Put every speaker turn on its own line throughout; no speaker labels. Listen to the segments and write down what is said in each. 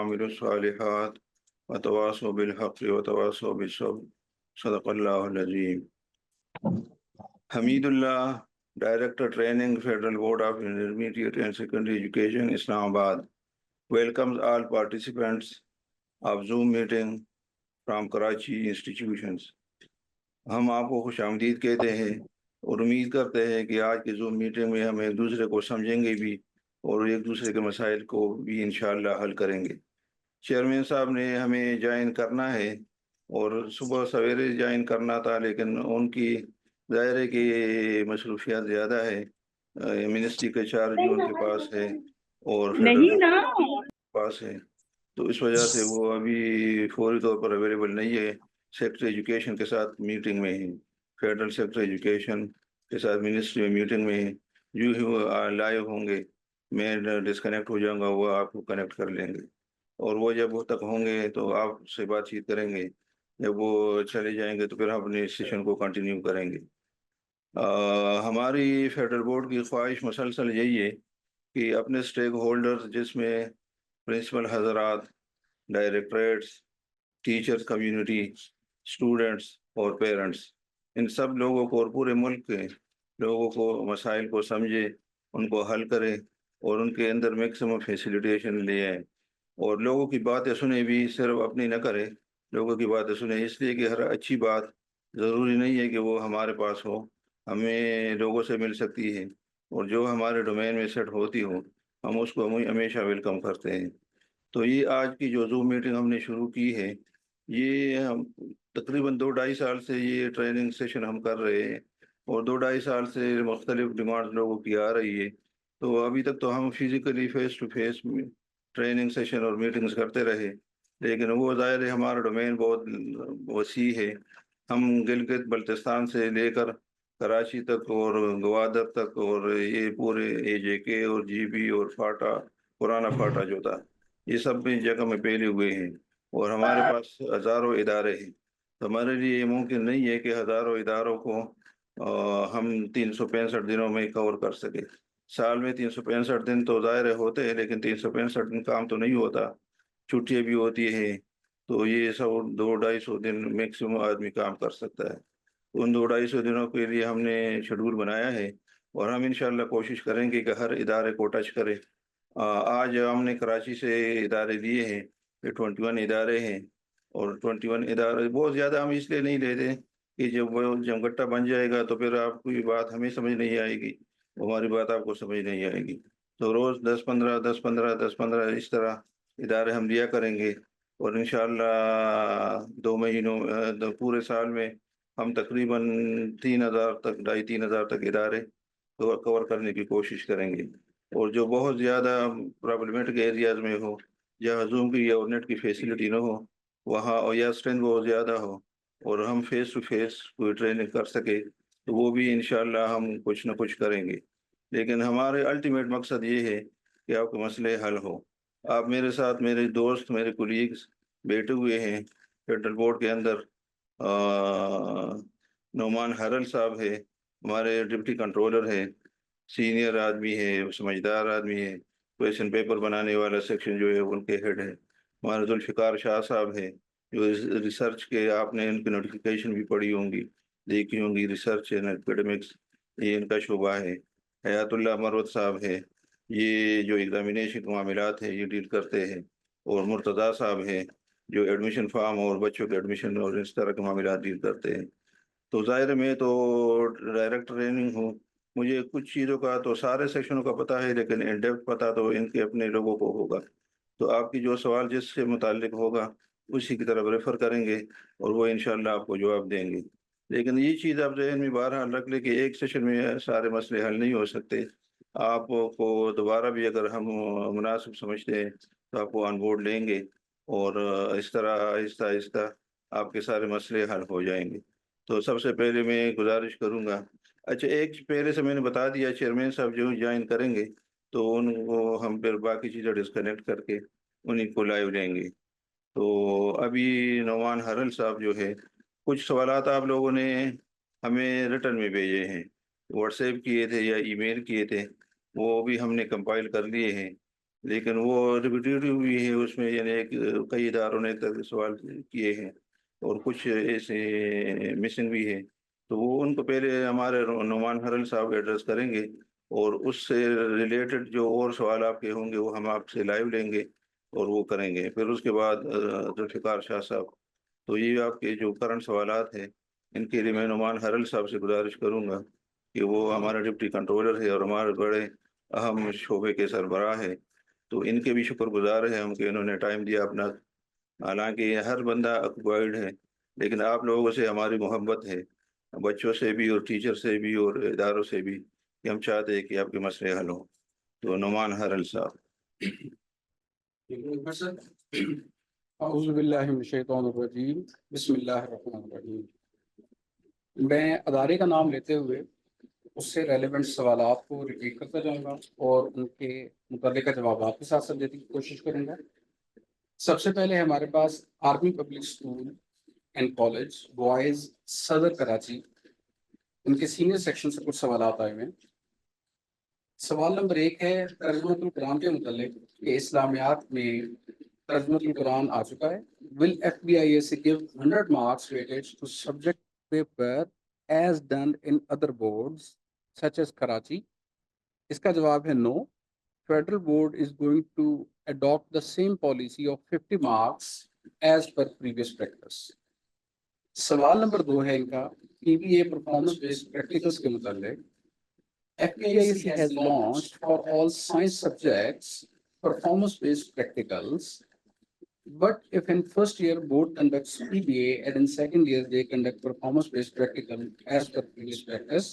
وعملوا الصالحات وتواصوا بالحق وتواصوا بالصبر صدق اللہ العظیم. Hamid Ullah, director training, federal board of intermediate and secondary education, Islamabad, welcomes all participants of Zoom meeting from Karachi institutions. ہم آپ کو خوش آمدید کہتے ہیں اور امید کرتے ہیں کہ آج کی زوم میٹنگ میں ہم ایک دوسرے کو سمجھیں گے بھی اور ایک دوسرے کے مسائل کو بھی انشاءاللہ حل کریں گے. چیئرمین صاحب نے ہمیں جوائن کرنا ہے اور صبح سویرے جوائن کرنا تھا, لیکن ان کی ظاہر ہے کہ مصروفیات زیادہ ہے. منسٹری کا چارج بھی ان کے پاس ہے اور فیڈرل پاس ہے, تو اس وجہ سے وہ ابھی فوری طور پر اویلیبل نہیں ہے. سیکٹری ایجوکیشن کے ساتھ میٹنگ میں ہیں, فیڈرل سیکٹری ایجوکیشن کے ساتھ منسٹری میں میٹنگ میں ہیں. جو ہی وہ لائیو ہوں گے میں ڈسکنیکٹ ہو جاؤں گا, وہ آپ کو کنیکٹ کر لیں گے اور وہ جب وہ تک ہوں گے تو آپ سے بات چیت کریں گے. جب وہ چلے جائیں گے تو پھر ہم اپنے سیشن کو کنٹینیو کریں گے. ہماری فیڈرل بورڈ کی خواہش مسلسل یہی ہے کہ اپنے اسٹیک ہولڈرز جس میں پرنسپل حضرات, ڈائریکٹریٹس, ٹیچرز کمیونٹی, اسٹوڈنٹس اور پیرنٹس, ان سب لوگوں کو اور پورے ملک کے لوگوں کو مسائل کو سمجھے, ان کو حل کرے اور ان کے اندر میکسیمم فیسیلیٹیشن لے آئے اور لوگوں کی باتیں سنے بھی, صرف اپنی نہ کرے, لوگوں کی باتیں سنے. اس لیے کہ ہر اچھی بات ضروری نہیں ہے کہ وہ ہمارے پاس ہو, ہمیں لوگوں سے مل سکتی ہے اور جو ہمارے ڈومین میں سیٹ ہوتی ہو ہم اس کو ہمیشہ ویلکم کرتے ہیں. تو یہ آج کی جو زوم میٹنگ ہم نے شروع کی ہے, یہ ہم تقریباً 2-2.5 سال سے یہ ٹریننگ سیشن ہم کر رہے ہیں اور 2-2.5 سال سے مختلف ڈیمانڈ لوگوں کی آ رہی ہے. تو ابھی تک تو ہم physically face to face training session اور میٹنگز کرتے رہے, لیکن وہ ظاہر ہے ہمارا ڈومین بہت وسیع ہے. ہم گلگت بلتستان سے لے کر کراچی تک اور گوادر تک اور یہ پورے AJK اور GB اور فاٹا, پرانا فاٹا جو تھا, یہ سب بھی جگہ میں پھیلے ہوئے ہیں اور ہمارے پاس ہزاروں ادارے ہیں. تو ہمارے لیے یہ ممکن نہیں ہے کہ ہزاروں اداروں کو ہم 365 دنوں میں کور کر سکے. سال میں 365 دن تو ظاہر ہوتے ہیں, لیکن 365 دن کام تو نہیں ہوتا, چھٹیاں بھی ہوتی ہیں. تو یہ 100-200-250 دن میکسیمم آدمی کام کر سکتا ہے. ان 200-250 دنوں کے لیے ہم نے شیڈول بنایا ہے اور ہم انشاءاللہ کوشش کریں گے کہ ہر ادارے کو ٹچ کرے. آج ہم نے کراچی سے ادارے لیے ہیں, یہ 21 ادارے ہیں اور 21 ادارے بہت زیادہ ہم اس لیے نہیں لیتے کہ جب وہ جمگٹا بن جائے گا تو پھر آپ کی بات ہمیں سمجھ نہیں آئے گی, ہماری بات آپ کو سمجھ نہیں آئے گی. تو روز 10-15 10-15 10-15 اس طرح ادارے ہم لیا کریں گے اور انشاءاللہ 2 مہینوں پورے سال میں ہم تقریباً 3,000 تک 2,500-3,000 تک ادارے کور کرنے کی کوشش کریں گے. اور جو بہت زیادہ پرابلمٹک ایریاز میں ہو, جہاں زوم کی یا نیٹ کی فیسلٹی نہ ہو, وہاں یا اسٹرینتھ بہت زیادہ ہو اور ہم فیس ٹو فیس کوئی ٹریننگ کر سکے تو وہ بھی انشاءاللہ ہم کچھ نہ کچھ کریں گے. لیکن ہمارے الٹیمیٹ مقصد یہ ہے کہ آپ کے مسئلے حل ہو. آپ میرے ساتھ, میرے دوست, میرے کولیگز بیٹھے ہوئے ہیں فیڈرل بورڈ کے اندر. نعمان حرل صاحب ہے, ہمارے ڈپٹی کنٹرولر ہے, سینئر آدمی ہے, سمجھدار آدمی ہے, کویشچن پیپر بنانے والا سیکشن جو ہے ان کے ہیڈ ہے. ہمارے ذوالفقار شاہ صاحب ہیں جو ریسرچ کے, آپ نے ان کی نوٹیفیکیشن بھی پڑھی ہوں گی, دیکھی ہوں گی, ریسرچ اینڈ ایکیڈمکس یہ ان کا شعبہ ہے. حیات اللہ مروت صاحب ہے, یہ جو ایگزامینیشن کے معاملات ہیں یہ ڈیل کرتے ہیں. اور مرتضیٰ صاحب ہیں جو ایڈمیشن فارم اور بچوں کے ایڈمیشن اور اس طرح کے معاملات ڈیل کرتے ہیں. تو ظاہر میں تو ڈائریکٹر ٹریننگ ہوں, مجھے کچھ چیزوں کا تو سارے سیکشنوں کا پتہ ہے, لیکن ان ڈیپتھ پتہ تو ان کے اپنے لوگوں کو ہوگا. تو آپ کی جو سوال جس سے متعلق ہوگا اسی کی طرف ریفر کریں گے اور وہ انشاءاللہ آپ کو جواب دیں گے. لیکن یہ چیز آپ ذہن میں بہرحال رکھ لیں کہ ایک سیشن میں سارے مسئلے حل نہیں ہو سکتے. آپ کو دوبارہ بھی اگر ہم مناسب سمجھتے ہیں تو آپ کو آن بورڈ لیں گے اور اس طرح آہستہ آہستہ آپ کے سارے مسئلے حل ہو جائیں گے. تو سب سے پہلے میں گزارش کروں گا, اچھا ایک پہلے سے میں نے بتا دیا, چیئرمین صاحب جو جوائن کریں گے تو ان کو ہم پھر باقی چیزیں ڈسکنیکٹ کر کے انہیں کو لائیو لیں گے. تو ابھی نعمان حرل صاحب جو ہے, کچھ سوالات آپ لوگوں نے ہمیں ریٹرن میں بھیجے ہیں, واٹس ایپ کیے تھے یا ای میل کیے تھے, وہ بھی ہم نے کمپائل کر لیے ہیں لیکن وہ ریپیٹیٹیو بھی ہے اس میں، یعنی کئی اداروں نے سوال کیے ہیں اور کچھ ایسے مسنگ بھی ہے، تو وہ ان کو پہلے ہمارے نعمان حرل صاحب ایڈریس کریں گے، اور اس سے ریلیٹڈ جو اور سوال آپ کے ہوں گے وہ ہم آپ سے لائیو لیں گے اور وہ کریں گے. پھر اس کے بعد ذوالفقار شاہ صاحب، تو یہ آپ کے جو کرنٹ سوالات ہیں ان کے لیے میں نعمان حرل صاحب سے گزارش کروں گا کہ وہ ہمارا ڈپٹی کنٹرولر ہے اور ہمارے بڑے اہم شعبے کے سربراہ ہے، تو ان کے بھی شکر گزار ہیں ہم کہ انہوں نے ٹائم دیا اپنا. حالانکہ ہر بندہ اکوائرڈ ہے، لیکن آپ لوگوں سے ہماری محبت ہے، بچوں سے بھی اور ٹیچر سے بھی اور اداروں سے بھی، کہ ہم چاہتے ہیں کہ آپ کے مسئلے حل ہوں. تو نعمان حرل صاحب.
اعوذ باللہ من الشیطان الرجیم، بسم اللہ الرحمن الرحیم. میں ادارے کا نام لیتے ہوئے اس سے ریلیونٹ سوالات کو ریپیٹ کرتا جاؤں گا اور ان کے متعلقہ جوابات کے ساتھ ساتھ دینے کی کوشش کروں گا. سب سے پہلے ہمارے پاس army public school and college boys Saddar Karachi, ان کے سینئر سیکشن سے کچھ سوالات آئے ہوئے ہیں. سوال نمبر 1 ہے ترجمہ القرآن کے متعلق کہ اسلامیات میں ترجمہ القرآن آ چکا ہے. Will FBISC give 100 marks weightage to subject paper as done in other boards such as Karachi? اس کا جواب ہے no. Federal board is going to adopt the same policy of 50 marks as per previous practice. سوال number 2 ہے ان کا PBA performance based practicals کے متعلق. FBISC has launched for all science subjects performance based practicals, but if in first year board conducts PBA and in second year they conduct performance based practical as per previous practice.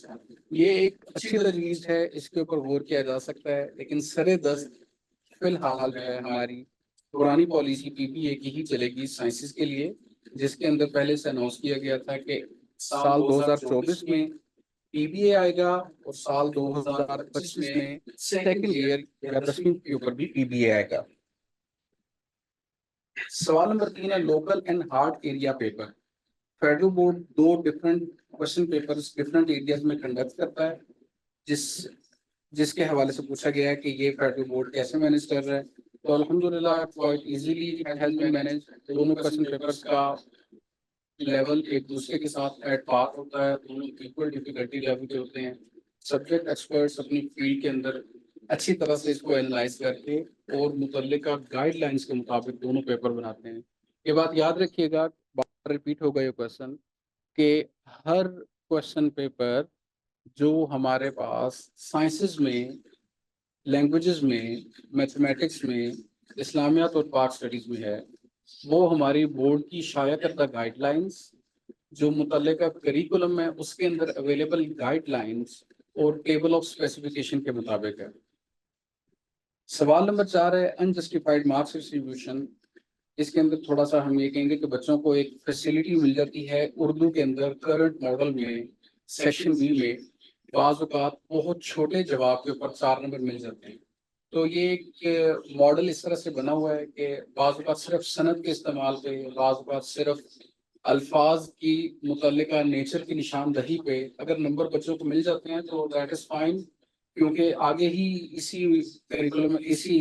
یہ ایک اچھی تجویز ہے، اس کے اوپر غور کیا جا سکتا ہے، لیکن سر دست فی الحال جو ہے ہماری پرانی پالیسی PBA کی ہی چلے گی سائنسز کے لیے، جس کے اندر پہلے سے اناؤنس کیا گیا تھا کہ سال 2024 میں PBA آئے گا اور سال 2025 میں سیکنڈ ایئر یا 10ویں کے اوپر بھی PBA آئے گا. سوال نمبر 3 ہے local and hard area paper. Federal board 2 different question papers different areas میں کنڈکٹ کرتا ہے، جس کے حوالے سے پوچھا گیا ہے کہ یہ فیڈرل بورڈ کیسے مینیج کر رہا ہے. تو الحمدللہ quite easily it has been manage. دونوں کوشچن پیپرز کا لیول ایک دوسرے کے ساتھ ایٹ پار ہوتا ہے، دونوں ایکول ڈیفیکلٹی لیول کے ہوتے ہیں. سبجیکٹ ایکسپرٹس اپنی فیلڈ کے اندر اچھی طرح سے اس کو اینالائز کر کے اور متعلقہ گائیڈ لائنس کے مطابق دونوں پیپر بناتے ہیں. یہ بات یاد رکھیے گا، بار ریپیٹ ہوگا یہ کوشچن، کہ ہر کوشچن پیپر جو ہمارے پاس سائنسز میں، لینگویجز میں، میتھمیٹکس میں، اسلامیات اور پاک اسٹڈیز میں ہے، وہ ہماری بورڈ کی شائع کردہ گائیڈ لائنس جو متعلقہ کریکولم ہے اس کے اندر اویلیبل گائیڈ لائنس اور ٹیبل آف اسپیسیفکیشن کے مطابق ہے. سوال نمبر 4 ہے انجسٹیفائڈ مارکس ڈسٹریبیوشن. اس کے اندر تھوڑا سا ہم یہ کہیں گے کہ بچوں کو ایک فیسلٹی مل جاتی ہے اردو کے اندر کرنٹ ماڈل میں سیکشن B میں بعض اوقات بہت چھوٹے جواب کے اوپر 4 نمبر مل جاتے ہیں. تو یہ ایک ماڈل اس طرح سے بنا ہوا ہے کہ بعض اوقات صرف سند کے استعمال پہ، بعض اوقات صرف الفاظ کی متعلقہ نیچر کی نشاندہی پہ اگر نمبر بچوں کو مل جاتے ہیں تو دیٹ از فائن، کیونکہ آگے ہی اسی کریکولم اسی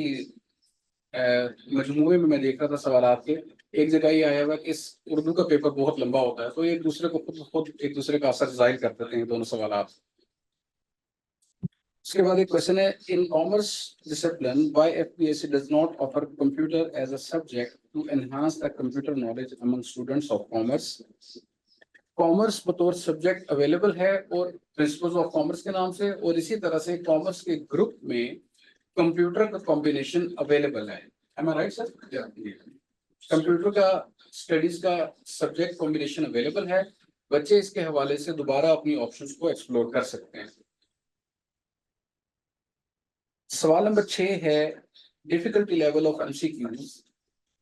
مجموعے میں دیکھ رہا تھا سوالات کے ایک جگہ یہ آیا ہوا کہ اس اردو کا پیپر بہت لمبا ہوتا ہے، تو ایک دوسرے کو خود ایک دوسرے کا اثر ظاہر کر دیتے ہیں دونوں سوالات. اس کے بعد ایک کوشچن ہے in commerce discipline why FBISC does not offer computer as a subject to enhance the computer knowledge among students of commerce. Commerce بطور سبجیکٹ اویلیبل ہے اور پرنسپلز آف کامرس کے نام سے، اور اسی طرح سے کامرس کے گروپ میں کمپیوٹر کا کمبینیشن اویلیبل ہے. Am I right, sir? Computer کا اسٹڈیز کا سبجیکٹ کمبینیشن اویلیبل ہے، بچے اس کے حوالے سے دوبارہ اپنی آپشنز کو ایکسپلور کر سکتے ہیں. سوال نمبر 6 ہے ڈیفیکلٹی لیول آف MCQs.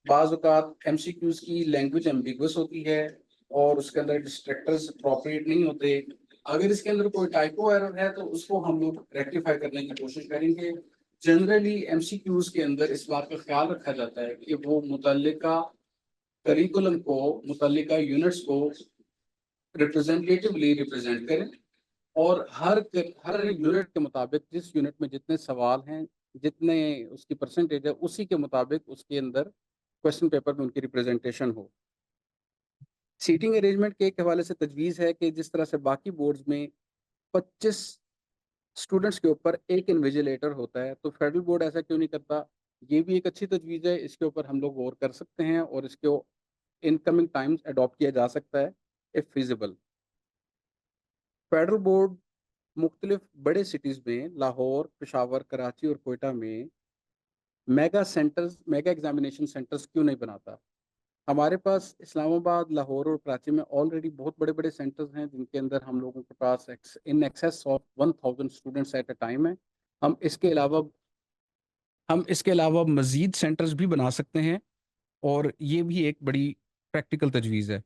بعض اوقات MCQs کی لینگویج ایمبیگوس ہوتی ہے اور اس کے اندر ڈسٹریکٹرز اپروپریٹ نہیں ہوتے. اگر اس کے اندر کوئی ٹائپو ایرر ہے تو اس کو ہم لوگ ریکٹیفائی کرنے کی کوشش کریں گے. جنرلی MCQs کے اندر اس بات کا خیال رکھا جاتا ہے کہ وہ متعلقہ کریکولم کو، متعلقہ یونٹس کو ریپرزینٹیٹیولی ریپرزینٹ کریں، اور ہر یونٹ کے مطابق جس یونٹ میں جتنے سوال ہیں جتنے اس کی پرسنٹیج ہے اسی کے مطابق اس کے اندر کوشچن پیپر میں ان کی ریپریزنٹیشن ہو. سیٹنگ ارینجمنٹ کے ایک حوالے سے تجویز ہے کہ جس طرح سے باقی بورڈز میں 25 اسٹوڈنٹس کے اوپر ایک انویجیلیٹر ہوتا ہے تو فیڈرل بورڈ ایسا کیوں نہیں کرتا. یہ بھی ایک اچھی تجویز ہے, اس کے اوپر ہم لوگ غور کر سکتے ہیں اور اس کو ان کمنگ ٹائمز اڈاپٹ کیا جا سکتا ہے if feasible. فیڈرل بورڈ مختلف بڑے سٹیز میں لاہور, پشاور, کراچی اور کوئٹہ میں میگا ایگزامینیشن سینٹرز کیوں نہیں بناتا. ہمارے پاس اسلام آباد, لاہور اور کراچی میں آلریڈی بہت بڑے بڑے سینٹرز ہیں جن کے اندر ہم لوگوں کے پاس in excess of 1000 students at a time ہے. ہم اس کے علاوہ مزید سینٹرز بھی بنا سکتے ہیں اور یہ بھی ایک بڑی پریکٹیکل تجویز ہے.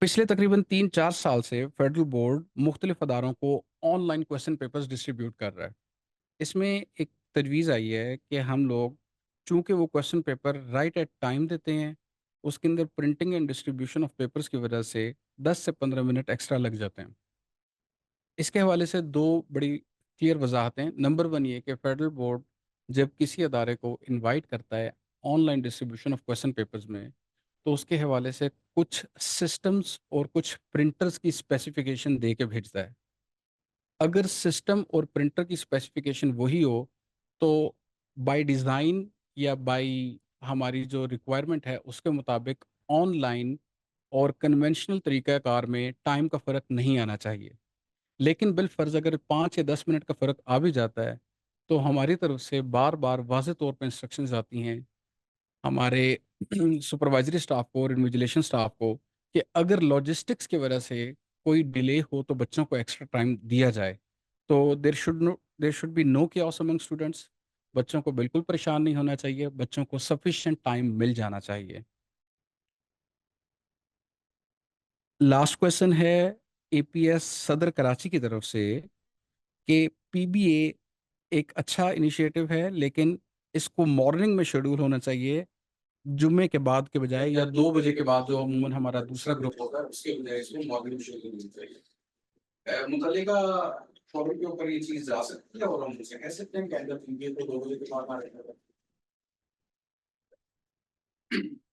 پچھلے تقریباً 3-4 سال سے فیڈرل بورڈ مختلف اداروں کو on line question papers distribute کر رہا ہے. اس میں ایک تجویز آئی ہے کہ ہم لوگ چونکہ وہ question paper right at time دیتے ہیں, اس کے اندر printing and distribution of papers کی وجہ سے 10 سے 15 منٹ ایکسٹرا لگ جاتے ہیں. اس کے حوالے سے 2 بڑی کلیئر وضاحتیں. نمبر 1 یہ کہ فیڈرل بورڈ جب کسی ادارے کو انوائٹ کرتا ہے on line distribution of question papers میں تو اس کے حوالے سے کچھ سسٹمز اور کچھ پرنٹرز کی اسپیسیفکیشن دے کے بھیجتا ہے. اگر سسٹم اور پرنٹر کی اسپیسیفکیشن وہی ہو تو بائی ڈیزائن یا بائی ہماری جو ریکوائرمنٹ ہے اس کے مطابق آن لائن اور کنونشنل طریقہ کار میں ٹائم کا فرق نہیں آنا چاہیے. لیکن بالفرض اگر 5 یا 10 منٹ کا فرق آ بھی جاتا ہے تو ہماری طرف سے بار بار واضح طور پہ انسٹرکشنز آتی ہیں ہمارے سپروائزری سٹاف کو اور انویجیلیشن سٹاف کو کہ اگر لاجسٹکس کی وجہ سے کوئی ڈیلے ہو تو بچوں کو ایکسٹرا ٹائم دیا جائے. تو there should be no chaos among students. بچوں کو بالکل پریشان نہیں ہونا چاہیے, بچوں کو سفیشینٹ ٹائم مل جانا چاہیے. لاسٹ کویشچن ہے اے پی ایس صدر کراچی کی طرف سے کہ پی بی اے ایک اچھا انیشیٹو ہے لیکن اس کو مارننگ میں شیڈول ہونا چاہیے جمعے کے بعد کے بجائے, یا 2 بجے کے بعد جو عموماً ہمارا دوسرا گروپ ہوگا اس کے بجائے اس کو مارننگ میں شیڈول ہونا چاہیے. متعلقہ فورم کے اوپر یہ چیز جا سکتی ہے اور ہم اسے کہہ سکتے ہیں کہ اگر پی بی اے کو 2 بجے کے بعد آ رہے ہیں.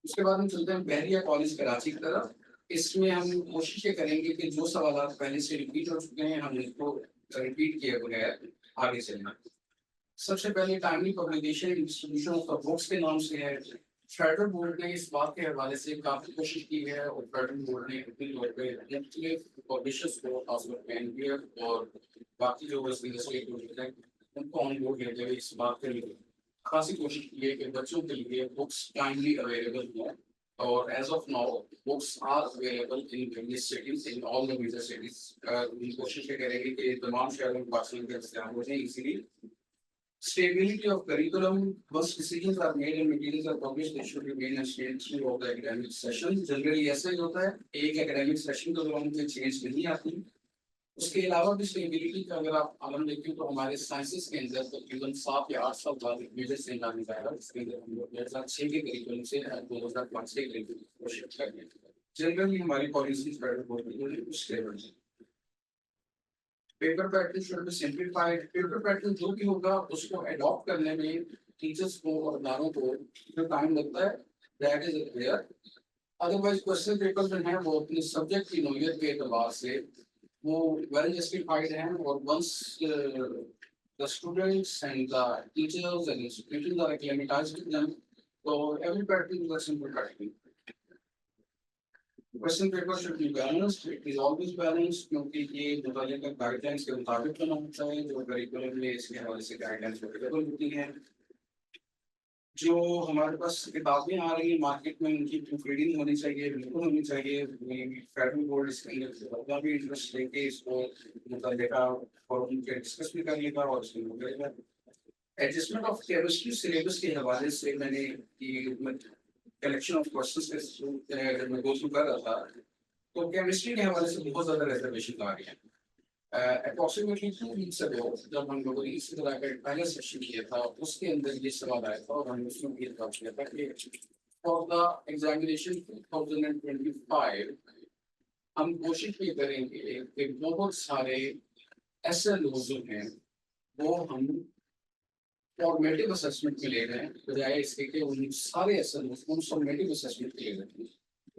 اس کے بعد ہم چلتے ہیں بحریہ کالج کراچی کی طرف. اس میں ہم کوشش یہ کریں گے کہ جو سوالات پہلے سے ریپیٹ ہو چکے ہیں ہم اس کو ریپیٹ کیے بغیر آگے چلنا. سب سے پہلے timely publication distribution of the books کے نام سے ہے. فیڈرل بورڈ نے اس بات کے حوالے سے کافی کوشش کی ہے اور فیڈرل بورڈ نے اپنے طور پہ مختلف پبلشرز کو خاص طور پہ NPF اور باقی جو اسٹیٹ ہیں ان کو آن بورڈ لیتے ہوئے اس بات کے لیے خاصی کوشش کی ہے کہ بچوں کے لیے بکس ٹائملی اویلیبل ہوں. اور as of now books are available in various cities in all the major cities. کوشش یہ کریں گے کہ تمام شہروں میں پارسل کا استعمال ہو جائے easily. Stability of curriculum. Once decisions are made and materials are published, they should remain and stay throughout the academic session. Generally ایسا ہی ہوتا ہے, ایک academic session کے دوران کوئی چینج نہیں آتی. اس کے علاوہ بھی اسٹیبلٹی کا اگر آپ عالم دیکھیں تو ہمارے سائنسز کے اندر تقریباً 7 یا 8 سال بعد ایک میجر چینج آنے جائے گا. اس کے اندر ہم لوگ 2006 کے کریکولم سے 2005 کے کریکولم کو شفٹ کر دیں. جنرلی ہماری پالیسیز فیڈرل بورڈ کی اس لیول سے. Paper pattern should be simplified. Paper pattern جو بھی ہوگا اس کو اڈاپٹ کرنے میں ٹیچرس کو اور اداروں کو جو ٹائم لگتا ہے that is clear. Otherwise question paper جو ہیں وہ اپنے سبجیکٹ کی نوعیت کے اعتبار سے وہ ویل جسٹیفائڈ ہیں اور once the students and the teachers and institutions are acclimatized with them, so every pattern is a simple pattern. Question paper should be balanced. It is always balanced کیونکہ یہ متعلقہ گائیڈ لائنس کے مطابق بنا ہوتا ہے جو کریکولم میں اس کے حوالے سے گائیڈ لائنس اویلیبل ہوتی ہیں. جو ہمارے پاس کتابیں آ رہی ہیں مارکیٹ میں ان کی پروف ریڈنگ ہونی چاہیے, بالکل ہونی چاہیے. فیڈرل بورڈ اس کے اندر اپنا بھی انٹرسٹ لے کے اس کو متعلقہ فورم پہ ڈسکس بھی کر لے گا اور اس کے متعلقہ ایڈجسٹمنٹ آف کیمسٹری سلیبس کے حوالے سے میں نے کلیکشن آف کوشچنس جب میں گو تھرو کر رہا تھا تو کیمسٹری کے حوالے سے بہت زیادہ ریزرویشن آ رہی ہیں. اپروکسیمیٹلی 2 weeks ago جب ہم لوگوں نے اس طرح کا پہلا سیشن کیا تھا اس کے اندر یہ سوال آیا تھا اور ہم نے اس میں یہ بات کیا تھا کہ فار دا ایگزامینیشن 2025 ہم کوشش یہ کریں گے کہ بہت سارے ایسے لوگ ہیں وہ ہم فارمیٹیو اسسمنٹ میں لے رہے ہیں بجائے اس کے کہ ان سارے سمیٹیو اسسمنٹ کے لے رہے ہیں.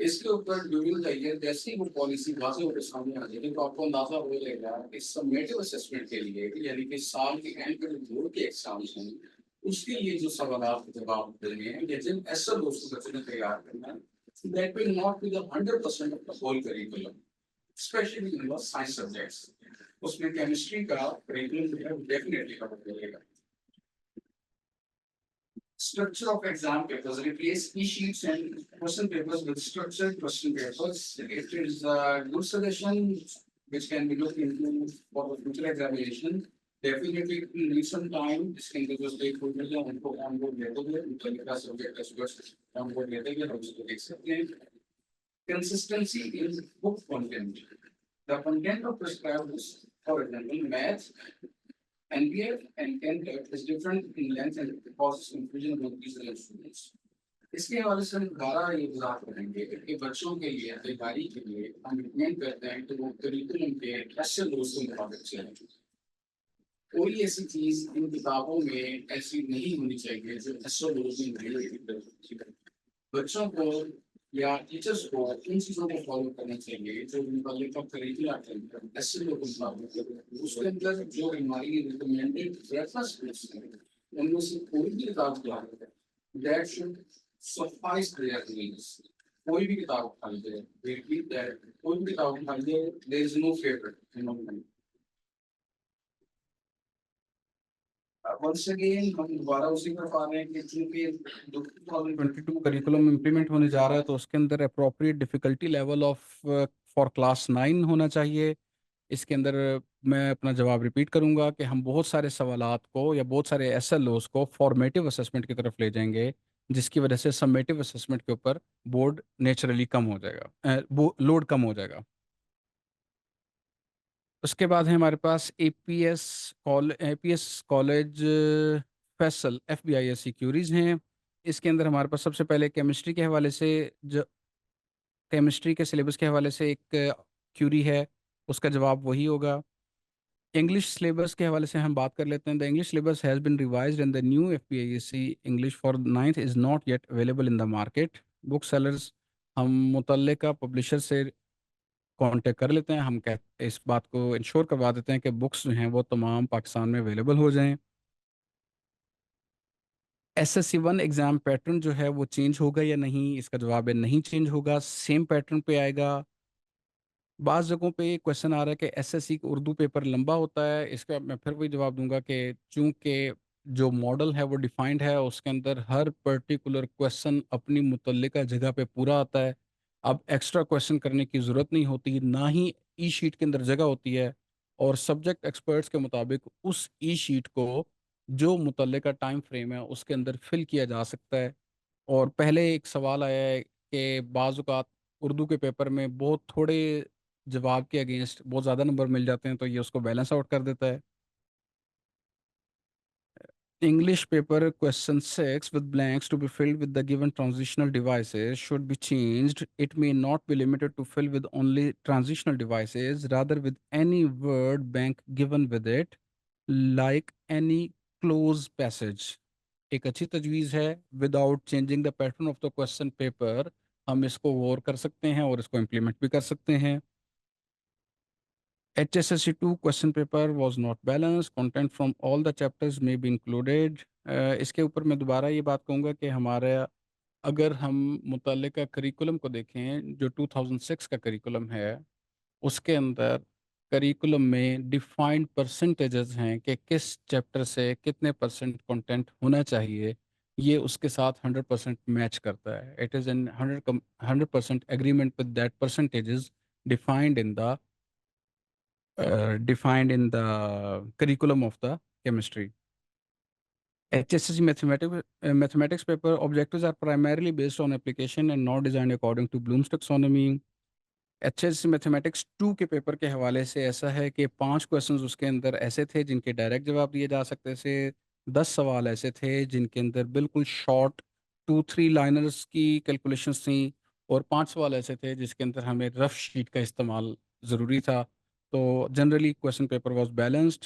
اس کے اوپر ڈیورنگ دا ایئر جیسے ہی وہ پالیسی واضح ہو کے سامنے آ جائے گی تو آپ کو اندازہ ہو جائے گا کہ سمیٹیو اسسمنٹ کے لیے یعنی کہ سال کے اینڈ پہ جو بورڈ کے ایگزامس ہیں اس کے لیے جو سوالات کے جواب دینے ہیں یا جن ایسا دوستوں بچے نے تیار کرنا ہے that will not be the 100% of the whole curriculum, especially in the science subjects. اس میں کیمسٹری کا curriculum جو ہے وہ definitely cover کرے گا. Structure of exam papers replace e-sheets and question papers with structured question papers. It is a good suggestion which can be looked into for the future examination. Definitely in recent time, this can be just take hold of and put on board later, until the subject as well on board later, also accepted. Consistency in book content. The content of prescribed books, for example, math, NPF and NTEP is different in length and it causes confusion among these students. اس کے حوالے سے ہم دوبارہ یہ وضاحت کریں گے کہ بچوں کے لیے تیاری کے لیے ہم ریکمینڈ کرتے ہیں کہ وہ کریکولم کے ایسے دوستوں کے مطابق چلیں. کوئی ایسی چیز ان کتابوں میں ایسی نہیں ہونی چاہیے جو ایسے دوستوں میں بچوں کو یا ٹیچرس کو ان چیزوں کو فالو کرنا چاہیے جو متعلقہ کریکولر ایسے لوگوں اس کے اندر جو ہماری ریکمینڈیڈ ریفرنس بکس ہیں ان میں سے کوئی بھی کتاب جو ہے that should suffice their needs. کوئی بھی کتاب اٹھا لیجیے ریپیٹ دیٹ کوئی بھی کتاب اٹھا لیجیے there is no favourite among them. Once again ہم دوبارہ اسی پر پا رہے ہیں کہ چونکہ 2022 کریکولم امپلیمنٹ ہونے جا رہا ہے تو اس کے اندر appropriate difficulty level of for class 9 ہونا چاہیے. اس کے اندر میں اپنا جواب ریپیٹ کروں گا کہ ہم بہت سارے سوالات کو یا بہت سارے ایس ایل اوز کو فارمیٹیو اسسمنٹ کی طرف لے جائیں گے جس کی وجہ سے سمیٹیو اسسمنٹ کے اوپر بورڈ نیچرلی کم ہو جائے گا, لوڈ کم ہو جائے گا. اس کے بعد ہے ہمارے پاس A P S college Faisal FBIS queries ہیں. اس کے اندر ہمارے پاس سب سے پہلے کیمسٹری کے حوالے سے کیمسٹری کے سلیبس کے حوالے سے ایک کیوری ہے, اس کا جواب وہی ہوگا. انگلش سلیبس کے حوالے سے ہم بات کر لیتے ہیں. The English syllabus has been revised and the new FBIS English for 9th is not yet available in the market. Book sellers ہم متعلقہ پبلشر سے کانٹیکٹ کر لیتے ہیں, ہم اس بات کو انشور کروا دیتے ہیں کہ بکس جو ہیں وہ تمام پاکستان میں اویلیبل ہو جائیں. SSC1 ایگزام پیٹرن جو ہے وہ چینج ہوگا یا نہیں, اس کا جواب ہے نہیں چینج ہوگا, سیم پیٹرن پہ آئے گا. بعض جگہوں پہ یہ کویشچن آ رہا ہے کہ SSC کا اردو پیپر لمبا ہوتا ہے. اس کا میں پھر وہی جواب دوں گا کہ چونکہ جو ماڈل ہے وہ ڈیفائنڈ ہے, اس کے اندر ہر پرٹیکولر کویشچن اپنی متعلقہ جگہ پہ پورا آتا ہے. اب ایکسٹرا کویشچن کرنے کی ضرورت نہیں ہوتی, نہ ہی ای شیٹ کے اندر جگہ ہوتی ہے, اور سبجیکٹ ایکسپرٹس کے مطابق اس ای شیٹ کو جو متعلقہ ٹائم فریم ہے اس کے اندر فل کیا جا سکتا ہے. اور پہلے ایک سوال آیا ہے کہ بعض اوقات اردو کے پیپر میں بہت تھوڑے جواب کے اگینسٹ بہت زیادہ نمبر مل جاتے ہیں, تو یہ اس کو بیلنس آؤٹ کر دیتا ہے. English paper question 6 with blanks to be filled with the given transitional devices should be changed. It may not be limited to fill with only transitional devices, rather with any word bank given with it, like any close passage. ایک اچھی تجویز ہے, without changing the pattern of the question paper ہم اس کو غور کر سکتے ہیں اور اس کو امپلیمنٹ بھی کر سکتے ہیں. HSSC2 question paper was not balanced. Content from all the chapters may be included. اس کے اوپر میں دوبارہ یہ بات کہوں گا کہ ہمارا اگر ہم متعلقہ کریکولم کو دیکھیں جو 2006 کا کریکولم ہے, اس کے اندر کریکولم میں ڈیفائنڈ پرسنٹیجز ہیں کہ کس چیپٹر سے کتنے پرسنٹ کنٹینٹ ہونا چاہیے, یہ اس کے ساتھ 100% میچ کرتا ہے. It is in 100% agreement with that percentages defined in the curriculum of the chemistry. HSC mathematics paper objectives are primarily based on application and not designed according to Bloom's taxonomy. HSC mathematics 2 کے paper کے حوالے سے ایسا ہے کہ 5 questions اس کے اندر ایسے تھے جن کے ڈائریکٹ جواب دیے جا سکتے تھے, 10 سوال ایسے تھے جن کے اندر بالکل شارٹ 2-3 لائنرز کی کیلکولیشنز تھیں, اور 5 سوال ایسے تھے جس کے اندر ہمیں رف شیٹ کا استعمال ضروری تھا. تو generally question paper was balanced.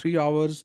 3 hours.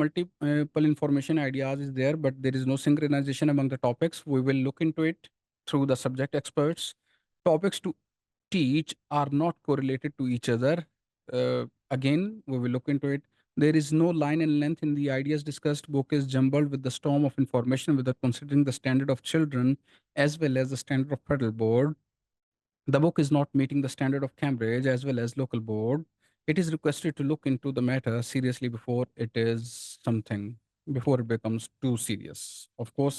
multiple information ideas is there, but there is no synchronization among the topics. We will look into it through the subject experts. Topics to teach are not correlated to each other. Again, we will look into it. There is no line and length in the ideas discussed. Book is jumbled with the storm of information without considering the standard of children as well as the standard of federal board. The book is not meeting the standard of Cambridge as well as local board. It is requested to look into the matter seriously before it becomes too serious. Of course,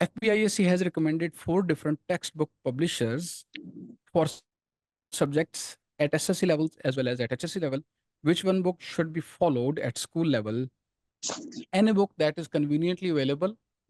FPISC has recommended 4 different textbook publishers for subjects at SSC level as well as at HSC level. Which one book should be followed at school level? Any book that is conveniently available,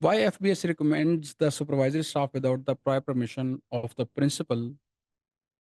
Why FBS recommends the supervisory staff without the prior permission of the principal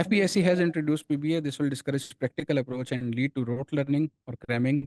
FPSC has introduced PBA. This will discourage practical approach and lead to rote learning or cramming.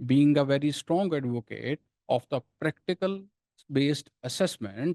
Being a very strong advocate of the practical based assessment,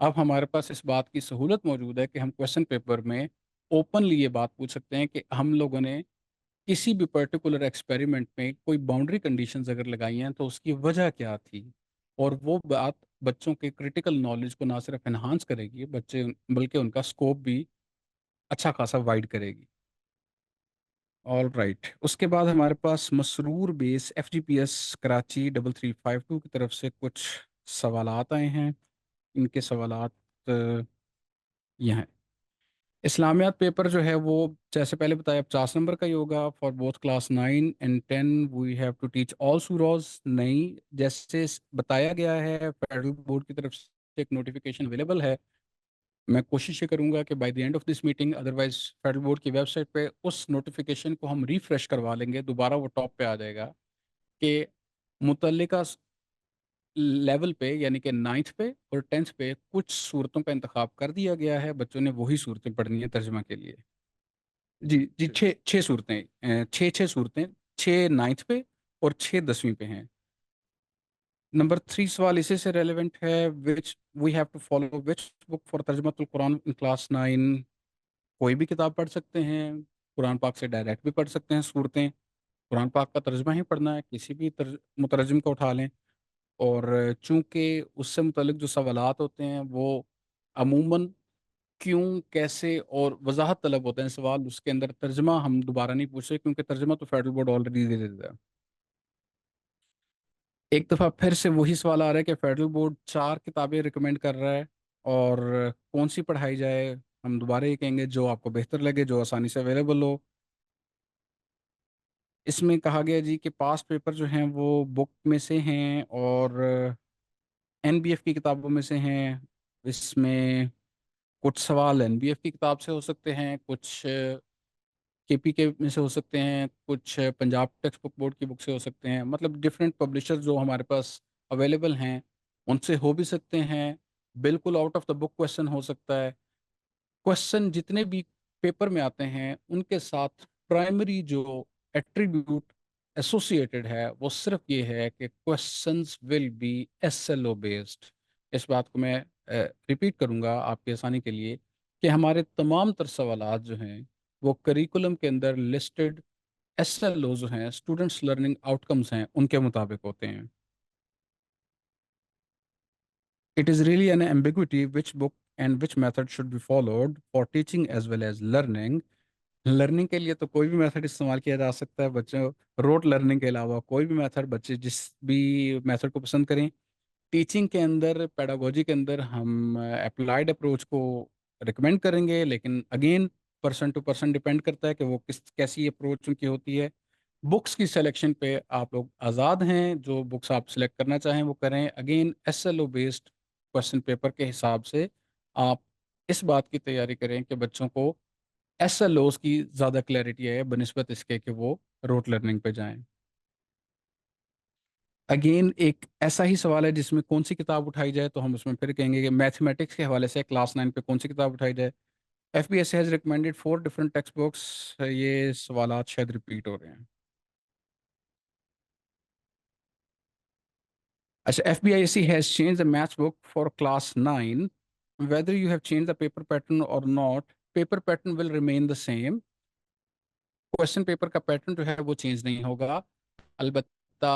اب ہمارے پاس اس بات کی سہولت موجود ہے کہ ہم question paper میں اوپنلی یہ بات پوچھ سکتے ہیں کہ ہم لوگوں نے کسی بھی پرٹیکولر ایکسپیریمنٹ میں کوئی باؤنڈری کنڈیشنز اگر لگائی ہیں تو اس کی وجہ کیا تھی، اور وہ بات بچوں کے کریٹیکل نالج کو نہ صرف انہانس کرے گی بچے بلکہ ان کا اسکوپ بھی اچھا خاصا وائڈ کرے گی۔ آل رائٹ، اس کے بعد ہمارے پاس مسرور بیس FGPS کراچی 3352 کی طرف سے کچھ سوالات آئے ہیں۔ ان کے سوالات یہ ہیں۔ اسلامیات پیپر جو ہے وہ جیسے پہلے بتایا 50 نمبر کا ہی ہوگا for both class 9 and 10 we have to teach all سوراز۔ نہیں، جیسے بتایا گیا ہے فیڈرل بورڈ کی طرف سے ایک نوٹیفیکیشن اویلیبل ہے، میں کوشش یہ کروں گا کہ by the end of this meeting, otherwise federal board کی ویب سائٹ پہ اس نوٹیفیکیشن کو ہم ریفریش کروا لیں گے، دوبارہ وہ ٹاپ پہ آ جائے گا کہ متعلقہ لیول پہ یعنی کہ 9th پہ اور 10th پہ کچھ صورتوں کا انتخاب کر دیا گیا ہے، بچوں نے وہی صورتیں پڑھنی ہیں ترجمہ کے لیے۔ جی جی، چھ صورتیں، چھ صورتیں، 6 9th پہ اور 6 10ویں پہ ہیں۔ نمبر 3 سوال اسی سے ریلیونٹ ہے، which we have to follow which book for ترجمۃ القرآن ان کلاس 9۔ کوئی بھی کتاب پڑھ سکتے ہیں، قرآن پاک سے ڈائریکٹ بھی پڑھ سکتے ہیں صورتیں، قرآن پاک کا ترجمہ ہی پڑھنا ہے، کسی بھی مترجم کو اٹھا لیں۔ اور چونکہ اس سے متعلق جو سوالات ہوتے ہیں وہ عموماً کیوں، کیسے اور وضاحت طلب ہوتے ہیں سوال، اس کے اندر ترجمہ ہم دوبارہ نہیں پوچھ رہے کیونکہ ترجمہ تو فیڈرل بورڈ آلریڈی دے دیتا ہے۔ ایک دفعہ پھر سے وہی سوال آ رہا ہے کہ فیڈرل بورڈ 4 کتابیں ریکمینڈ کر رہا ہے اور کون سی پڑھائی جائے۔ ہم دوبارہ یہ کہیں گے جو آپ کو بہتر لگے، جو آسانی سے اویلیبل ہو۔ اس میں کہا گیا جی کہ پاس پیپر جو ہیں وہ بک میں سے ہیں اور NBF کی کتابوں میں سے ہیں۔ اس میں کچھ سوال NBF کی کتاب سے ہو سکتے ہیں، کچھ KP کے میں سے ہو سکتے ہیں، کچھ پنجاب ٹیکسٹ بک بورڈ کی بک سے ہو سکتے ہیں، مطلب ڈفرینٹ پبلشر جو ہمارے پاس اویلیبل ہیں ان سے ہو بھی سکتے ہیں۔ بالکل out of the book question ہو سکتا ہے۔ کویشچن جتنے بھی پیپر میں آتے ہیں ان کے ساتھ پرائمری جو ایٹریبیوٹ ایسوسیٹڈ ہے وہ صرف یہ ہے کہ questions will be SLO based. اس بات کو میں ریپیٹ کروں گا آپ کی آسانی کے لیے کہ ہمارے تمام تر سوالات جو ہیں وہ کریکولم کے اندر لسٹڈ SLO جو ہیں، اسٹوڈنٹس لرننگ آؤٹ کمس ہیں، ان کے مطابق ہوتے ہیں۔ It is really an ambiguity which book and which method should be followed for teaching as well as learning۔ Learning کے لیے تو کوئی بھی میتھڈ استعمال کیا جا سکتا ہے بچوں، روٹ لرننگ کے علاوہ کوئی بھی میتھڈ، بچے جس بھی میتھڈ کو پسند کریں۔ ٹیچنگ کے اندر، پیڈاگوجی کے اندر ہم اپلائیڈ اپروچ کو ریکمینڈ کریں گے، لیکن again person to person depend کرتا ہے کہ وہ کیسی اپروچ ان کی ہوتی ہے۔ بکس کی سلیکشن پہ آپ لوگ آزاد ہیں، جو بکس آپ سلیکٹ کرنا چاہیں وہ کریں۔ Again SLO based question paper کے حساب سے آپ اس بات کی تیاری کریں کہ بچوں کو SLOs کی زیادہ کلیئرٹی ہے بنسبت اس کے کہ وہ روٹ لرننگ پہ جائیں۔ اگین ایک ایسا ہی سوال ہے جس میں کون سی کتاب اٹھائی جائے، تو ہم اس میں پھر کہیں گے کہ میتھمیٹکس کے حوالے سے کلاس 9 پہ کون سی کتاب اٹھائی جائے۔ FBSC has recommended 4 different text books. یہ سوالات شاید ریپیٹ ہو رہے ہیں۔ اچھا، FBIC has changed the maths book for class 9. Whether you have changed the paper pattern or not, paper pattern will remain the same. Question paper کا pattern جو ہے وہ چینج نہیں ہوگا، البتہ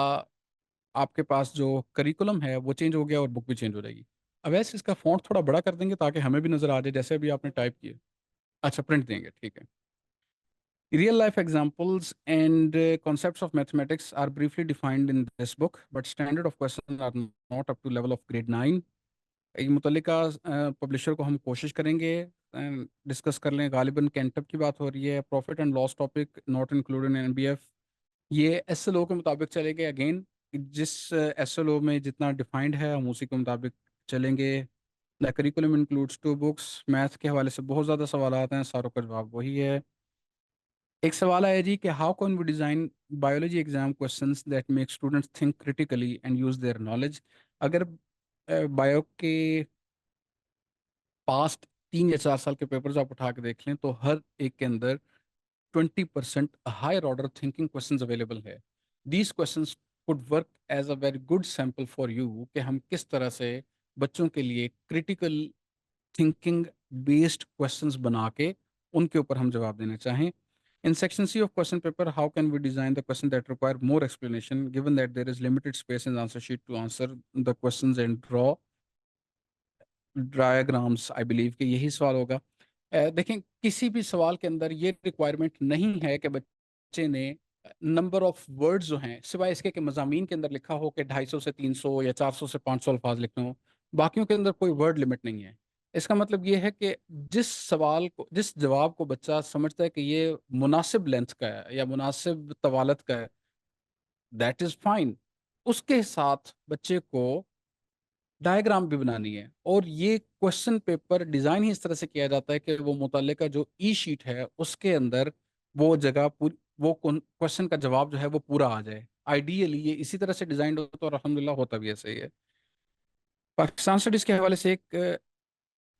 آپ کے پاس جو کریکولم ہے وہ چینج ہو گیا اور بک بھی چینج ہو جائے گی۔ اب ویسے اس کا فونٹ تھوڑا بڑا کر دیں گے تاکہ ہمیں بھی نظر آ جائے جیسے ابھی آپ نے ٹائپ کیا۔ اچھا، پرنٹ دیں گے، ٹھیک ہے۔ Real life examples and concepts of mathematics are briefly defined in this book, but standard of questions are not up to level of grade 9. یہ متعلقہ پبلشر کو ہم کوشش کریں گے ڈسکس کر لیں۔ غالباً کینٹپ کی بات ہو رہی ہے۔ Profit and loss topic not include in NBF، یہ SLO کے مطابق چلے گے۔ اگین جس SLO میں جتنا ڈیفائنڈ ہے ہم اسی کے مطابق چلیں گے۔ The curriculum includes 2 books۔ Math کے حوالے سے بہت زیادہ سوالات ہیں، ساروں کا جواب وہی ہے۔ ایک سوال آیا جی کہ how can we design biology exam questions that make students think critically and use their knowledge. اگر بایو کے پاسٹ 3 یا 4 سال کے پیپرز آپ اٹھا کے دیکھ لیں تو ہر ایک کے اندر 20% higher order thinking questions available ہے۔ These questions could work as a very good sample for you کہ ہم کس طرح سے بچوں کے لیے کرٹیکل تھنکنگ بیسڈ کوشچنس بنا کے ان کے اوپر ہم جواب دینا چاہیں. In section C of question paper, how can we design the question that require more explanation, given that there is limited space in the answer sheet to answer the questions and draw diagrams? I believe کہ یہی سوال ہوگا. دیکھیں کسی بھی سوال کے اندر یہ ریکوائرمنٹ نہیں ہے کہ بچے نے نمبر آف ورڈز جو ہیں سوائے اس کے کہ مضامین کے اندر لکھا ہو کہ 250 سے 300 یا 400 سے 500 الفاظ لکھنے ہوں، باقیوں کے اندر کوئی ورڈ لمٹ نہیں ہے. اس کا مطلب یہ ہے کہ جس سوال کو، جس جواب کو بچہ سمجھتا ہے کہ یہ مناسب لینتھ کا ہے یا مناسب طوالت کا ہے، دیٹ از فائن. اس کے ساتھ بچے کو ڈائیگرام بھی بنانی ہے. اور یہ کوشچن پیپر ڈیزائن ہی اس طرح سے کیا جاتا ہے کہ وہ متعلقہ جو ای شیٹ ہے اس کے اندر وہ جگہ وہ کوشچن کا جواب جو ہے وہ پورا آ جائے. آئیڈیلی یہ اسی طرح سے ڈیزائنڈ ہوتا ہے اور الحمدللہ ہوتا بھی ایسا ہی ہے. پاکستان اسٹڈیز کے حوالے سے ایک